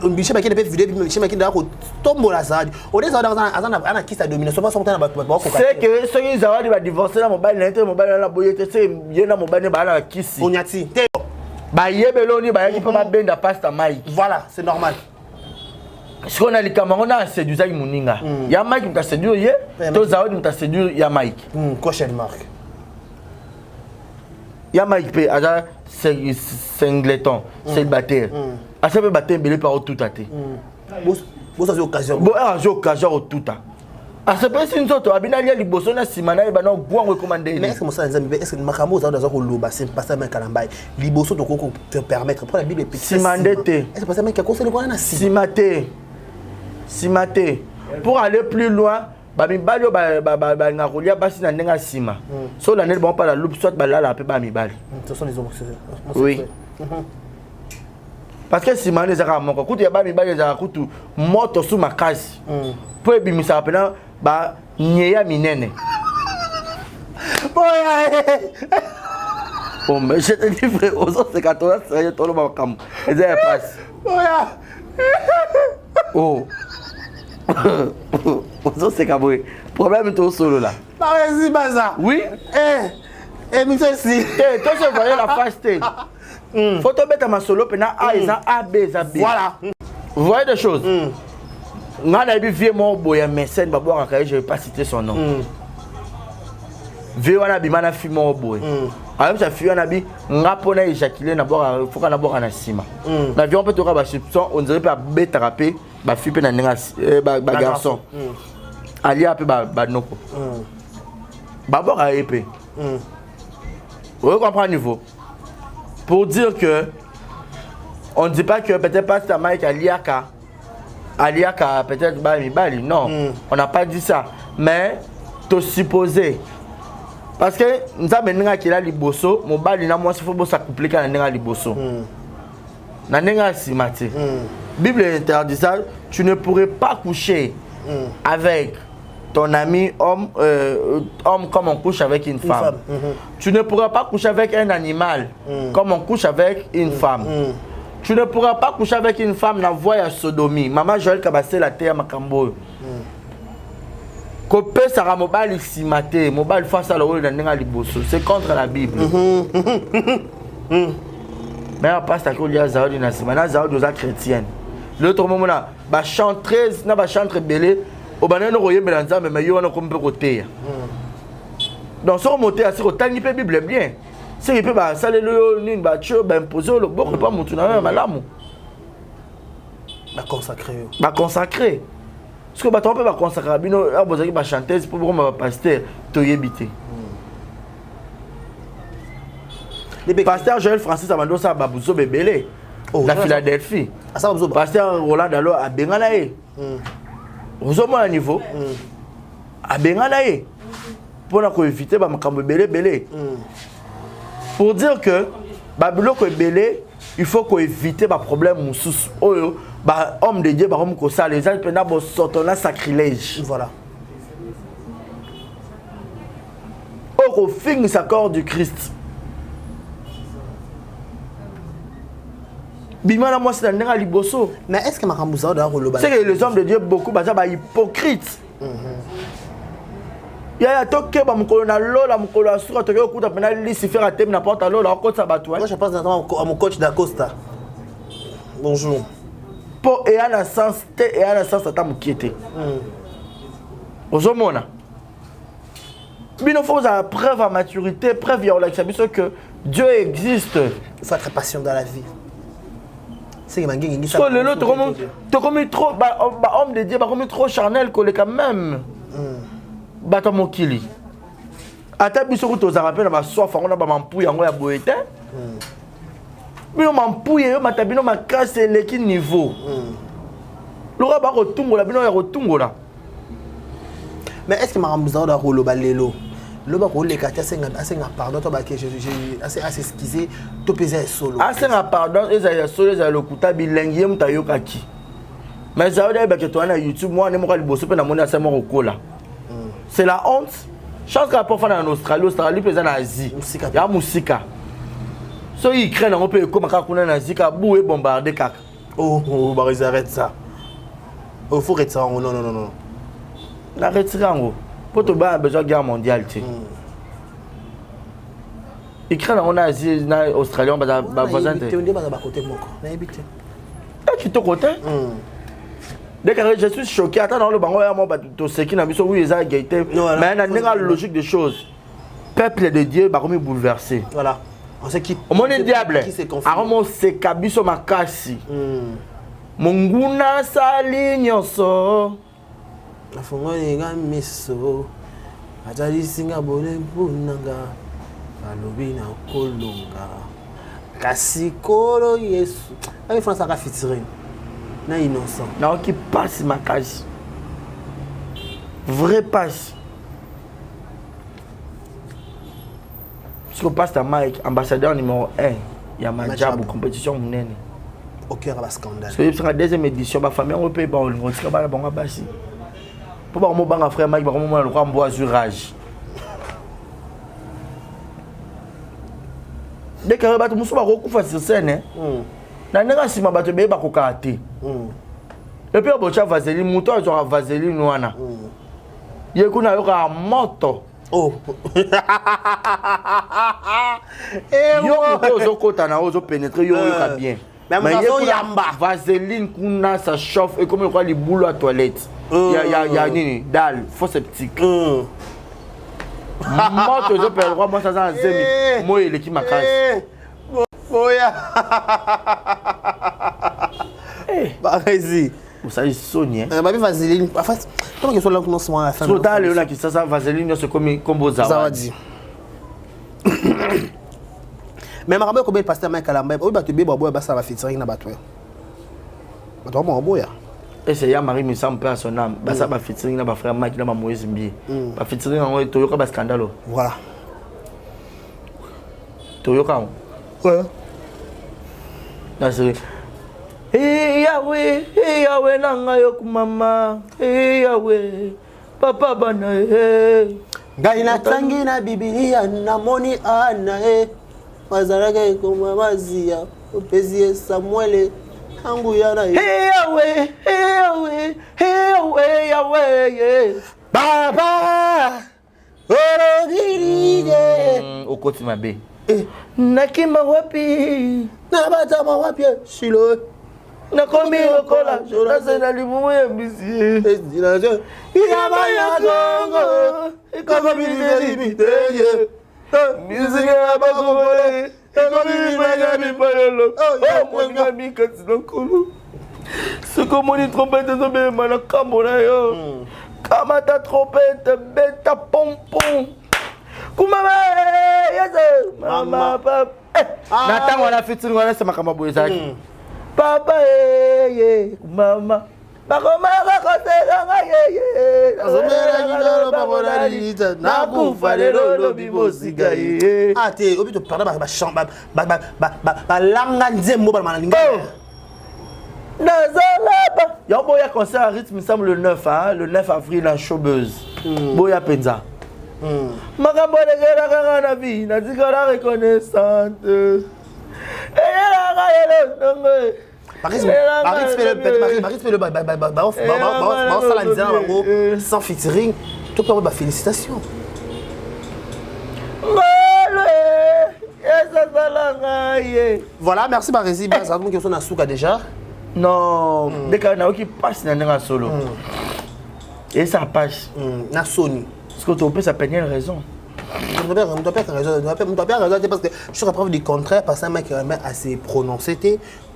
Michel Baken peut vidéo Michel Baken da ko tombola zawadi on est ana kisa domination pas sortir na batu ba ko c'est que ceux qui zawadi va divorcer na mobile na entre mobile na boyete c'est yena mobile ba na kisi onyati te ba yebeloni ba yaki pa ba benda pasta Mike voilà c'est normal ce qu'on a les camarades on a séduit Muninga ya Mike mta séduire ye to zawadi mta séduire ya Mike cochon marque ya Mike pe aza singleton célibataire a ça peut battre belé par tout à té bo ça occasion bo a occasion tout à a ça peut une autre abina lia liboso na simana ba na gwango commander mais est-ce que ça nzambe est-ce que makambo za ko loba c'est pas ça mais kalambai liboso to ko te permettre pour la bible petit simandete est-ce pas ça mais ko se le ko na simate pour aller plus loin ba mibali ba ngakolia basi na ndenga sima so la nel bon pas la loupe soit ba la pe ba mibali ce sont les homosexuels oui parce que sima les ara moko kutu ya ba mibali za kutu moto sous makasi pour ebimisa apena ba nyeya minene oh mais je te dis frère ozo c'est 14 c'est tout le makam et ça passe oh ozo c'est kaboué problème tout solo là vas-y baza oui mais ça si toi se voyez la fast stage faut te mettre ma solo pena a et a b ça b voilà vous voyez des choses ngana bi vieux mon boya mécène ba boire ka je vais pas citer son nom vieux wana bi mana fi mon boy ayam sa fi wana bi ngapo na éjaculer na boire faut kana boire na sima na vieux on peut to ka ba soupçon on dirait pas beta rapé ba fi pe na ninga ba garçon ali apé ba noko ba boire a épée vous comprenez niveau pour dire que on ne dit pas que peut-être pas ta Mike Aliaka peut-être Bali non on n'a pas dit ça mais te supposer parce que nous avons menga qui la liboso mon bali na moi faut ça compliquer na nenga liboso na nenga simati Bible interdit ça tu ne pourrais pas coucher avec ton ami homme comme on couche avec une femme. Tu ne pourras pas coucher avec un animal comme on couche avec une femme. Tu ne pourras pas coucher avec une femme dans la voie à sodomie. Maman Joël Kabassé la terre Makambo. Copé Sarah Mobile ici maté, Mobile face à l'eau dans liboso. C'est contre la Bible. Mais à part ça qu'il y a Zaoudi Nassimana, Zaoudi aux chrétiennes. L'autre moment là, bah chanteuse, na bah chantre belé. Au banane royé melanza mais yo on a comme côté. Donc sur monter à ce tangi pe Bible bien. C'est il peut ba ça le ni ba tcho ba imposer le bon pas mutu na malamu. Ba consacrer. Ba consacrer. Parce que ba on peut ba consacrer bino a besoin ba chanteuse pour ba pasteur to yebité. Le pasteur Joël Francis Amando ça ba buzo bebele. La Philadelphie. Pasteur Roland Dalo a bengana e. Vous avez un niveau à Benganae pour éviter belé. Pour dire que Babylone est belé, il faut qu'on évite les problèmes homme de Dieu, homme que ça les gens peuvent sortir un sacrilège. Voilà. au film sa corps du Christ. Bimana moi c'est un liboso. Mais est-ce que Makamouza doit relever? C'est que les hommes de Dieu beaucoup baza ba hypocrite. Ya toke ba mukolo na lola mukolo asura toke okuta pena Lucifer atem na porte lola okota batwa. Moi je pense notamment à mon coach d'Acosta. Bonjour. Po et à la sens te et à la sens ata mukiete. Ozomona. Bino faut avoir preuve à maturité, preuve ya relaxation que Dieu existe. Sacrée passion dans la vie. C'est que Mangi so le lot comme trop homme de Dieu ba comme trop charnel collé quand même. Bato mokili. Ata biso ko toza rappel na ba soif on a ba mampu yango ya boete. Bino mampu yo matabino makase leki niveau. Lora ba ko tungola bino ya ko tungola. Mais est-ce que Makamouza doit relever lelo? Le bas pour les quartiers c'est un pardon toi bah que j'ai assez excusé tout peser solo. Assez un pardon et ça solo ça le kuta bilingue mutayo kaki. Mais ça veut dire que toi na YouTube moi ne mo ka liboso pe na moni asa mo kokola. C'est la honte. Chance que pour faire en Australie présent en Asie. Il y a musika. So ils craignent on peut comme ka kuna na zika bou et bombarder kaka. Oh bah ils arrêtent ça. Oh faut arrêter ça. Non. La retirer en haut. Pour te battre besoin de guerre mondiale tu. Ils craignent en Asie na Australie on va voisin. Tu me dis pas côté mon corps. Na habité. Tu te côté? Dès que je suis choqué, attends, dans le bango, tu sais qui n'a vu ça, oui, ils ont gagné. Mais il y a une logique des choses. Peuple de Dieu, bah, comme bouleversé. Voilà. On sait qui. Mon diable. Aramo se kabiso makasi. Monguna sali nyonso. La fongo nga miso. Atali singa bole punanga. Alobi na kolonga. Kasi kolo Yesu. Ami France a featuring. Na innocent. Non, qui passe ma case. Vrai passe. Parce que passe ta Mike, ambassadeur numéro 1. Il y a Madjabou, compétition monnaie. Au cœur de la scandale. Parce que c'est la deuxième édition, ma famille, on peut pas le voir. C'est pas bon à passer. Pour pas mon bon frère Mike, vraiment le roi bois rage. Dès que tu me souviens beaucoup sur scène, na nega sima bato be ba kokate. Et puis bocha vaseline muto azo vaseline wana. Ye kuna yoka moto. Oh. Yo ozo kota na ozo pénétrer yo yoka bien. Mais yamba vaseline kuna ça chauffe et comme quoi les boules à toilette. Ya nini dalle faux septique. Moto ozo perdre moi ça ça zemi. Moi il qui makasi. Boya. Bah vas-y. Vous savez Sonia. Bah vaseline. En fait, comment que soit là commencement à la fin. Sur dans le là qui ça vaseline c'est comme combo zawadi. Mais ma rappelle combien pasteur Mike Kalamba. Oui bah tu bé boy bah ça va featuring na batwe. Bah toi mon boya. Et c'est ya Marie me semble pas son âme. Bah ça va featuring na ba frère Mike na ba Moïse Mbi. Ba featuring en Toyoka ba scandale. Voilà. Toyoka. Ouais. Hey Yahweh nanga yoku mama. Hey Yahweh papa bana hey. Ngai na tangi na Biblia na moni ana mazaraka ko mamazia opezi Samuel hangu yana Hey Yahweh Baba orogirige okoti mabe. Nakima wapi na batama wapi shilo na komi okola Jonas na limumu ya bisi destination iyaba ya Congo ikomo bizeli biteye musique ya bakongole ekomi bimanga bipololo oh mwanga mikati na nkulu soko moni trompete ezobelema na kambo na yo kamata trompete beta pompon kumama yeze mama papa na ntango wana fitiri wana se makambo boye ezalaki papa mama bakomaka kosekanga yeye azomela ngilolo babona lita nakufa lelo lobi bosika ye ate obi to parler ba langa nzembo ba malinga nazalaba yabo ya concert à rythme il semble le 9 avril en Showbuzz boya penza makambo elekela kaka na vie natikala reconnaissante eyelaka yelo ndongo sans featuring, tout le monde félicitations. Voilà, merci Barési. Ça veut dire que vous avez déjà. Non, dès qu'on a qui passe dans un solo. Et ça passe. Na Sony. Parce que tu peux ça peine raison. Je ne dois pas raison parce que je suis preuve du contraire parce que un mec assez prononcé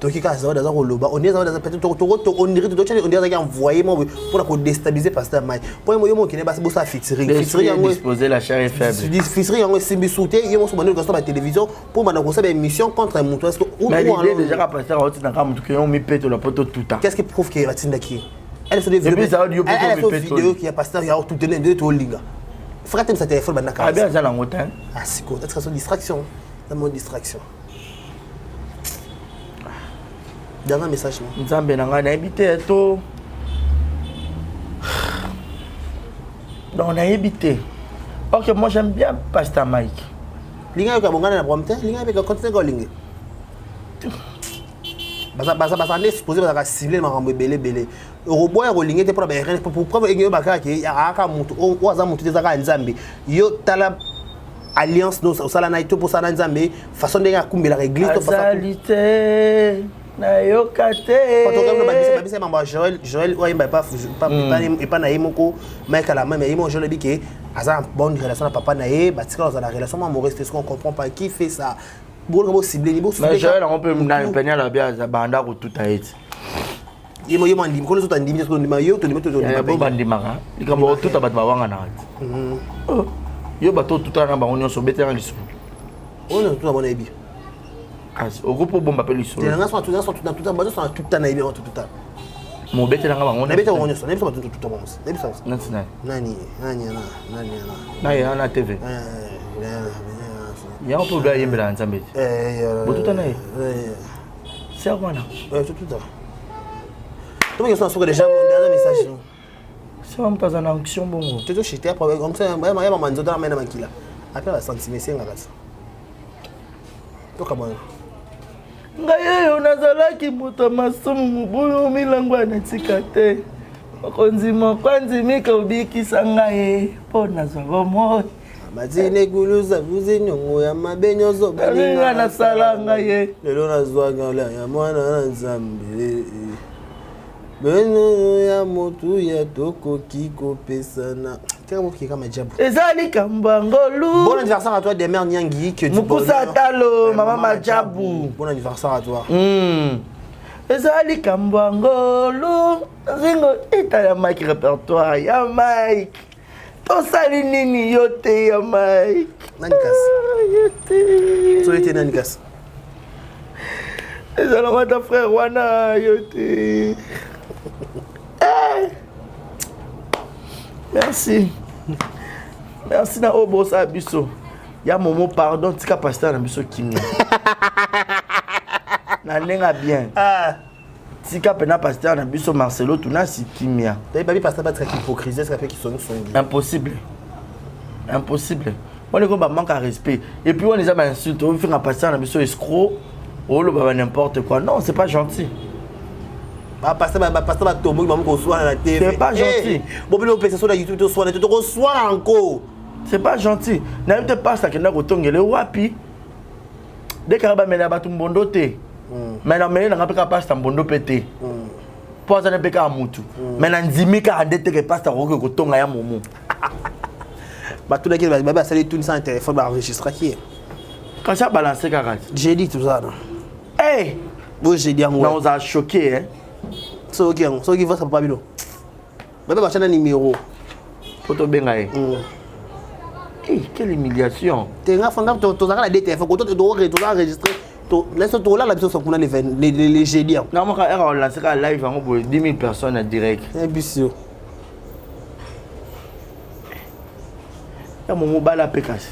donc il a dans un loba on est dans peut-être on dirait on dirait envoyer moi pour déstabiliser parce que mec pour moi qui n'est pas ça featuring disposer la chair est faible featuring on s'est mis sauter il y a sur la télévision pour maintenant ça une émission contre un mouton est-ce que mais l'idée déjà à passer au dans comme que on met pète la poto tout temps qu'est-ce qui prouve qu'il va Tindaki elle se développe elle a une vidéo qui a passé il y a tout donné de tout linga frère t'aimes sa téléphone maintenant ah bien ça la montagne ah c'est quoi est-ce que c'est une distraction c'est une distraction dernier message nzambe nanga na habité to donc on a habité ok moi j'aime bien Pasteur Mike linga yo ka bongana na prompte linga pe ka continuer ko linga basa ne supposé basa cibler makambo belé roboya ko linga te pour ba rien pour preuve enyo baka ke aka mutu o aza mutu te zaka nzambe yo tala alliance no sala na ito pour sala nzambe façon de kumbela église to façon na yokate babisa mamba Joël oyemba pas na yemoko Mike la même yemo Joël bike aza bonne relation na papa na ye batika za la relation amoureuse parce qu'on comprend pas qui fait ça bon ciblé ni bon mais Joël on peut na peña la bia za banda ko tout aït yemo ndim ko zo tandimi ko ndima yo to ndima to ndima bo bandimaka likambo tout abat bawanga na yo bato tout na bango nyonso betera liso on tout abona ebi kasi okopo bomba pe liso te nga so tout bazo so tout na ebi tout mo betera nga bango na betera bango nyonso na biso bato tout bango na biso nani na TV ya on peut gagner mbela nzambe bo tout na c'est quoi là tout donc ils sont sur déjà dernier message c'est un pas en action bongo tu dois chuter après comme ça ya maman nzoto na mena makila après la sentiment c'est ngakasa to kama ngai yo nazalaki moto masumu buyo milango na tikate okonzimo kwanzimika ubikisa ngai po nazwa mo mazine guluza vuze nyongo ya mabenyo zo balinga na sala ngai lelo nazwa ngala ya mwana nzambe beno ya motu ya toko kiko pesana kama kama jabu ezali kambangolu bon anniversaire à toi Demer Nyangi que du Mukusa Talo mama Majabu bon anniversaire à toi ezali kambangolu zingo eta ya Mike répertoire ya Mike tosali nini yote ya Mike nanikas yote so yote nanikas ezala mata frère wana yote merci merci na obosa biso ya momo pardon tika pasteur na biso kimia na nenga bien tika pena pasteur na biso Marcelo tuna si kimia tayi babi pasteur ba tika hypocrisie ça fait qu'ils sont impossible on est comme manque à respect et puis on les a insulté on fait un pasteur na biso escroc oh le baba n'importe quoi non c'est pas gentil. Pasteur tombo il m'a reçoit la TV. C'est pas gentil. Bon le PC sur la YouTube to soir tu te reçois encore. C'est pas gentil. Na te passe ça que na kotongele wapi. Dès que ba mena batu mbondo te. Mais na mena na peka passe mbondo pété. Pour ça ne peka mutu. Mais na ndimika andete que passe ko kotonga ya momo. Ba tout lequel ba ça tout sans téléphone ba enregistrer qui. Quand ça balancer carat. J'ai dit tout ça. Hey, moi j'ai dit à moi. On nous a choqué hein. So qui va ça pas bilo. Baba ba chana numéro. Photo bengaye. Quelle humiliation. Tu as fait tu as la DTF, tu dois enregistrer. Laisse toi là la personne qu'on a les génies. Non, moi on lance un live en 10 000 personnes en direct. C'est bien. Ya mon mobile à Pécasse.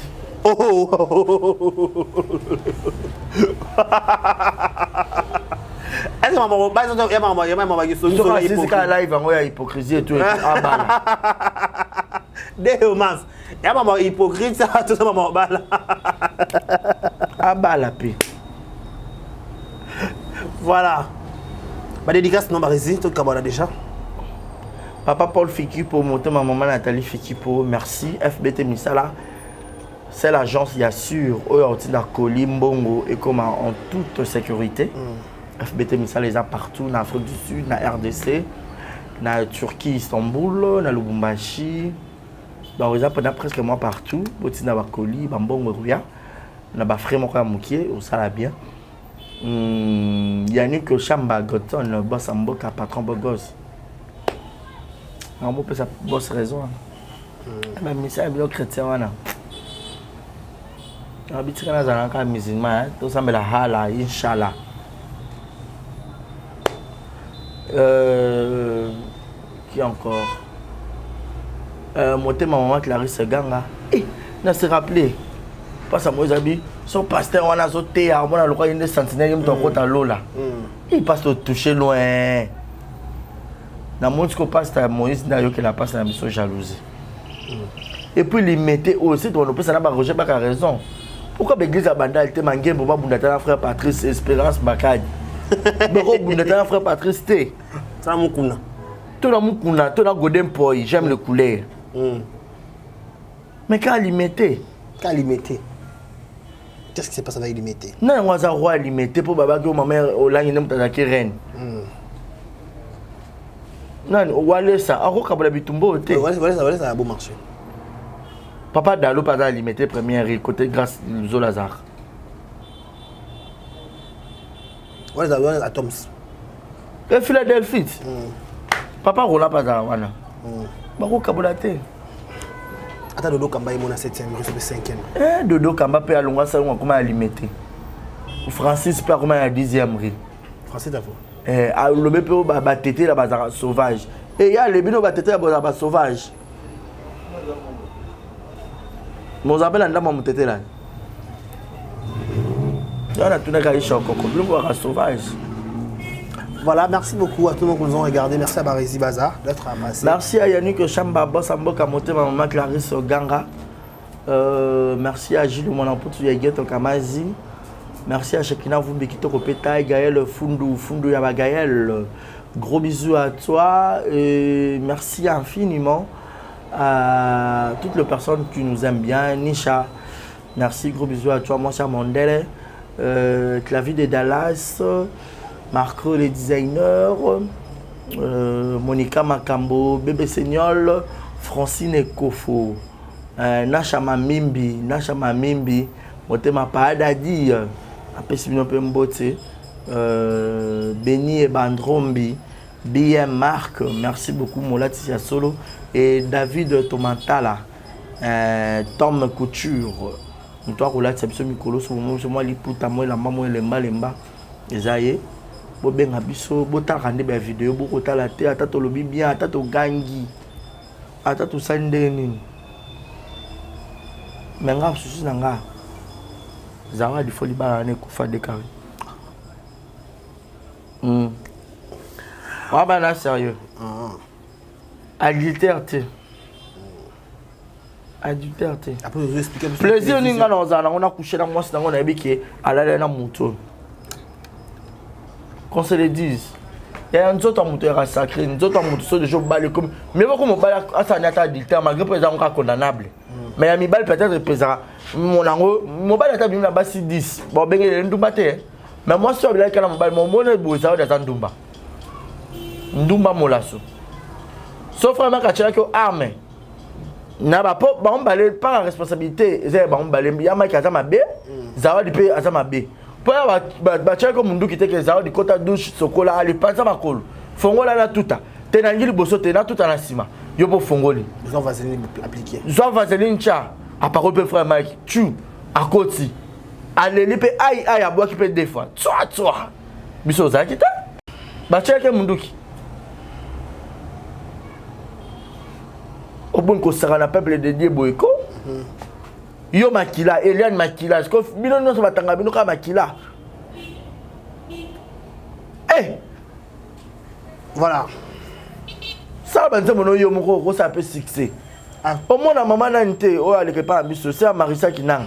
Est-ce que maman va live en hypocrisie et tout. Des hommes. Il y a maman hypocrite, ça, tout ça, maman bala. Ah, bala, pi. Voilà. Ma dédicace, non, Marési, tout le monde déjà. Papa Paul Fikipo, ma maman Nathalie Fikipo, merci. FBT Misala, c'est l'agence, il y a sûr, eux, on dit Mbongo et comme en toute sécurité. FBT Misala, les a partout, en Afrique du Sud, en RDC, en Turquie, Istanbul, en Lubumbashi. Donc, ils ont presque moi partout. Ils ont Bakoli, Bambongo, Rouya. Ils ont Frère Moukié, au sala bien. Yannick Chamba, Goton, boss Amboka, patron Bogos. On peut sa boss raison. Mais c'est un chrétien. On habite dans un musulman. Tout ça, mais la hala, Inch'Allah. Qui encore? Moi, ma maman Clarisse Ganga. On se rappelé. Parce que moi, j'habite. Son pasteur, on a sauté. On a le une sentinelle qui est à l'eau là. Il passe au toucher loin. Dans le monde, ce qu'on passe, Moïse Nayo qui la passe dans la mission jalousie. Et puis, il mettait aussi, on peut s'en avoir pas raison. Pourquoi l'église a bandé, elle m'a dit, pour mon frère Patrice, Espérance Bakad. Pourquoi mon frère Patrice, t'es? C'est un moukouna. Tout le monde, tout le golden boy, j'aime le couleur. Mais quand il mettait? Quand il mettait? Qu'est-ce qui s'est passé avec l'imité? Non, on a roi limité pour Baba que ma mère au lang n'aime pas la reine. Non, on va ça. On va kabla bitumbo te. Voilà, ça a beau marché. Papa Dalo pas à limiter première côté grâce Zo Lazare. Voilà, à Toms. Et Philadelphie. Papa Roland pas à wana. Bako kabla te. Attends, Dodo Kamba est mon 7e, il reste le 5e. Dodo Kamba peut aller loin, ça on comment limiter. Francis peut comment à 10e ri. Francis d'abord. Le BP ba tété la bazar sauvage. Et il y a les bino ba tété la bazar sauvage. Mon appel en dame mon tété là. Il y a tout n'a choc encore sauvage. Voilà, merci beaucoup à tous ceux qui nous ont regardé. Merci à Barési Bazar d'être passé. Merci à Yannick Chamba, Boss Amboka Moté, ma maman Clarisse Ganga. Merci à Gilles Monamputu Yageto Kamazi. Merci à Shekina Vumbi qui te répéta, Gaël Fundu Yaba Gaël. Gros bisous à toi et merci infiniment à toutes les personnes qui nous aiment bien. Nisha, merci, gros bisous à toi, mon cher Mondele. Clavier de Dallas. Marco les designers, Monica Makambo, Bébé Seignol, Francine Ekofo, Nachama Mimbi, Motema Paadadi, Apesibino Pembote, Benny et Bandrombi, BM Marc, merci beaucoup Moulatia Solo, et David Tomantala, Tom Couture, toi Roulette, c'est Mikolo, c'est moi Liputa, moi la maman, Lemba, Esaïe. Bobenga biso botaka nde ba vidéo bokota la te ata to lobi bien ata to gangi ata to sandeni menga susu nanga zawa di foli bala ne kufa de kare wa bana sérieux adultère te après je vous expliquer plaisir ninga na ozana on a couché na mwasi nango na ebiki alala na moto. Qu'on se le dise. Il y a un autre moteur sacré, un autre moteur de gens balé comme. Mais pourquoi mon balé à sa nata adultère, malgré que c'est condamnable. Mais il y a mis balle peut-être pesera. Mon balé est là-bas 10. Bon, ben il est un doubaté. Mais moi, si on a mon balé, mon bonheur est beau, ça va être un douba. Ndumba molasso. Sauf vraiment quand tu as que arme. N'a pas bon balé pas la responsabilité. C'est bon balé. Il y a ma qui a ma bé. Ça va dépendre à ma bé. Pour bâtir comme mundu qui était que ça, du côté douche, sokola, ali pas ça ma col. Fongola la tuta. Tenangili bosso tena tuta na sima. Yo po fongoli. Ils ont vaseline appliqué. Ils ont vaseline cha. À parole peu frère Mike. Tu à côté. Allez li pe aïe à boire qui peut des fois. Toi. Biso za kita. Bâtir comme mundu qui. Au bon ko sera na peuple de Dieu boyko. Yo makila, Eliane makila, parce que bino non va tanga bino ka makila. Voilà. Ça va dire mon yo moko ça peut succès. Au moins, la maman n'a été, oh, elle n'est pas ambitieuse, c'est à Marissa qui n'a.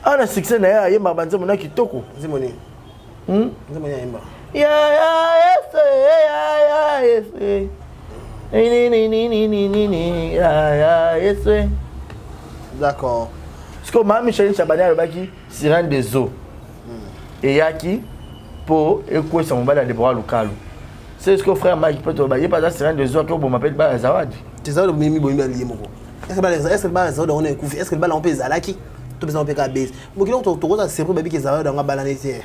Ah, le succès n'a pas, ma bande, mon qui toko. C'est mon nez. C'est mon nez. D'accord. Parce que ma Michel Chabani a le baki, sirène des eaux. Et yaki, pour écouter son bal à des bras locaux. C'est ce que frère Mike peut te bailler, pas sirène des eaux, qu'on m'appelle Bazawad. C'est ça le mimi bon lié mon. Est-ce que le bal est on est couffé? Est-ce que le bal on peut zalaki? Tout besoin on peut base. Mon kilo to to c'est pour baby qui zalaki dans la balanetière.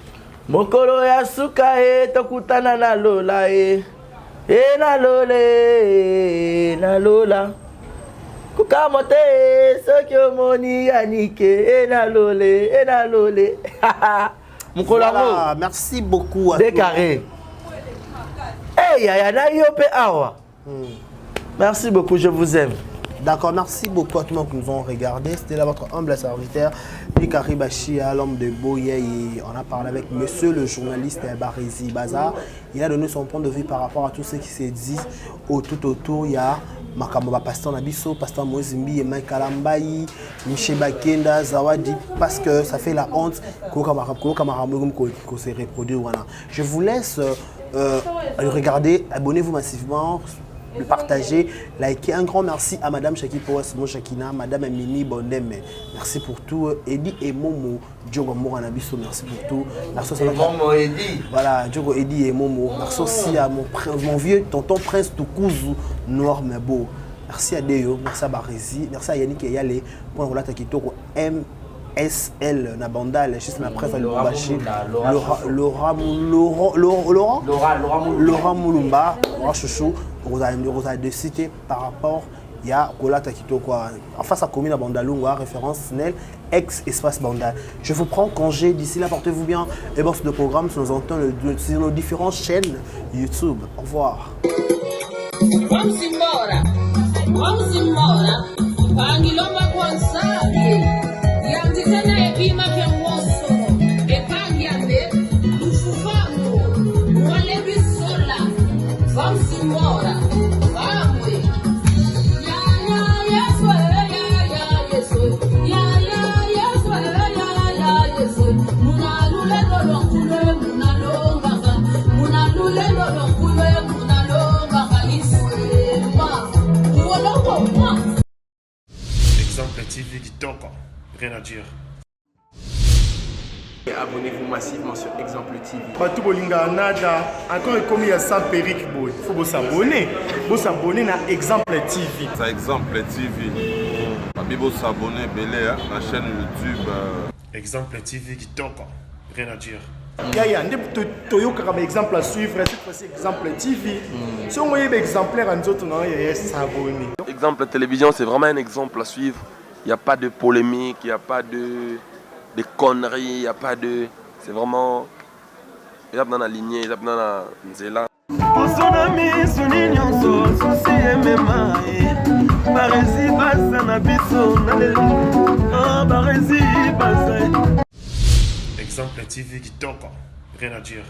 Mokolo ya suka e tokutana na lola e. E na lole na lola. Kukamote soki omoni yanike e na lole. Voilà, merci beaucoup à tous. Décarré. Eh ya na yope awa. Merci beaucoup, je vous aime. D'accord, merci beaucoup à tous les gens qui nous ont regardé. C'était là votre humble serviteur, Pikari Bachia, l'homme de Boye. On a parlé avec monsieur le journaliste Barézi Baza. Il a donné son point de vue par rapport à tout ce qui s'est dit tout autour. Il y a Makamaba Pasteur Nabiso, Pasteur Moizimbi, Mike Kalambayi, Michel Bakenda, Zawadi, parce que ça fait la honte qu'on s'est reproduit. Je vous laisse regarder, abonnez-vous massivement. Le partager, liker. Un grand merci à Madame Chaki Powas, Shakina, Madame Mimi Bondem. Merci pour tout. Eddie et Momo, Diogo Moranabiso, merci pour tout. Merci aussi Momo Eddie. Voilà, Diogo Eddie et Momo. Merci aussi à mon vieux tonton Prince Toukouzou, Noir mais beau. Merci à Deo, merci à Barézi, merci à Yannick et Yale pour le relate qui tourne MSL Nabandal, juste après le Baché. Laura Moulumba, Laura Chouchou. Vous avez décidé par rapport il y a Kolata Kito quoi en face à commune à Bandalunga référence Nel ex espace Bandal. Je vous prends congé d'ici là, portez-vous bien et bon de programme sur nos différentes chaînes YouTube. Au revoir. Exemple TV qui toque, rien à dire. Abonnez-vous massivement sur Exemple TV. Batou Bolinga Nada, encore comme il y a 100 périques, il faut s'abonner. Vous s'abonner à Exemple TV. C'est Exemple TV. Vous s'abonner à la chaîne YouTube. Exemple TV qui toque, rien à dire. Il y a un exemple à suivre, cette fois-ci Exemple TV. Si on voit un exemplaire, il y a s'abonner. Exemple télévision, c'est vraiment un exemple à suivre. Il n'y a pas de polémique, il n'y a pas de conneries, il n'y a pas de... C'est vraiment... Il y a dans la lignée, il y a dans la nzela. Exemple TV qui toque, rien à dire.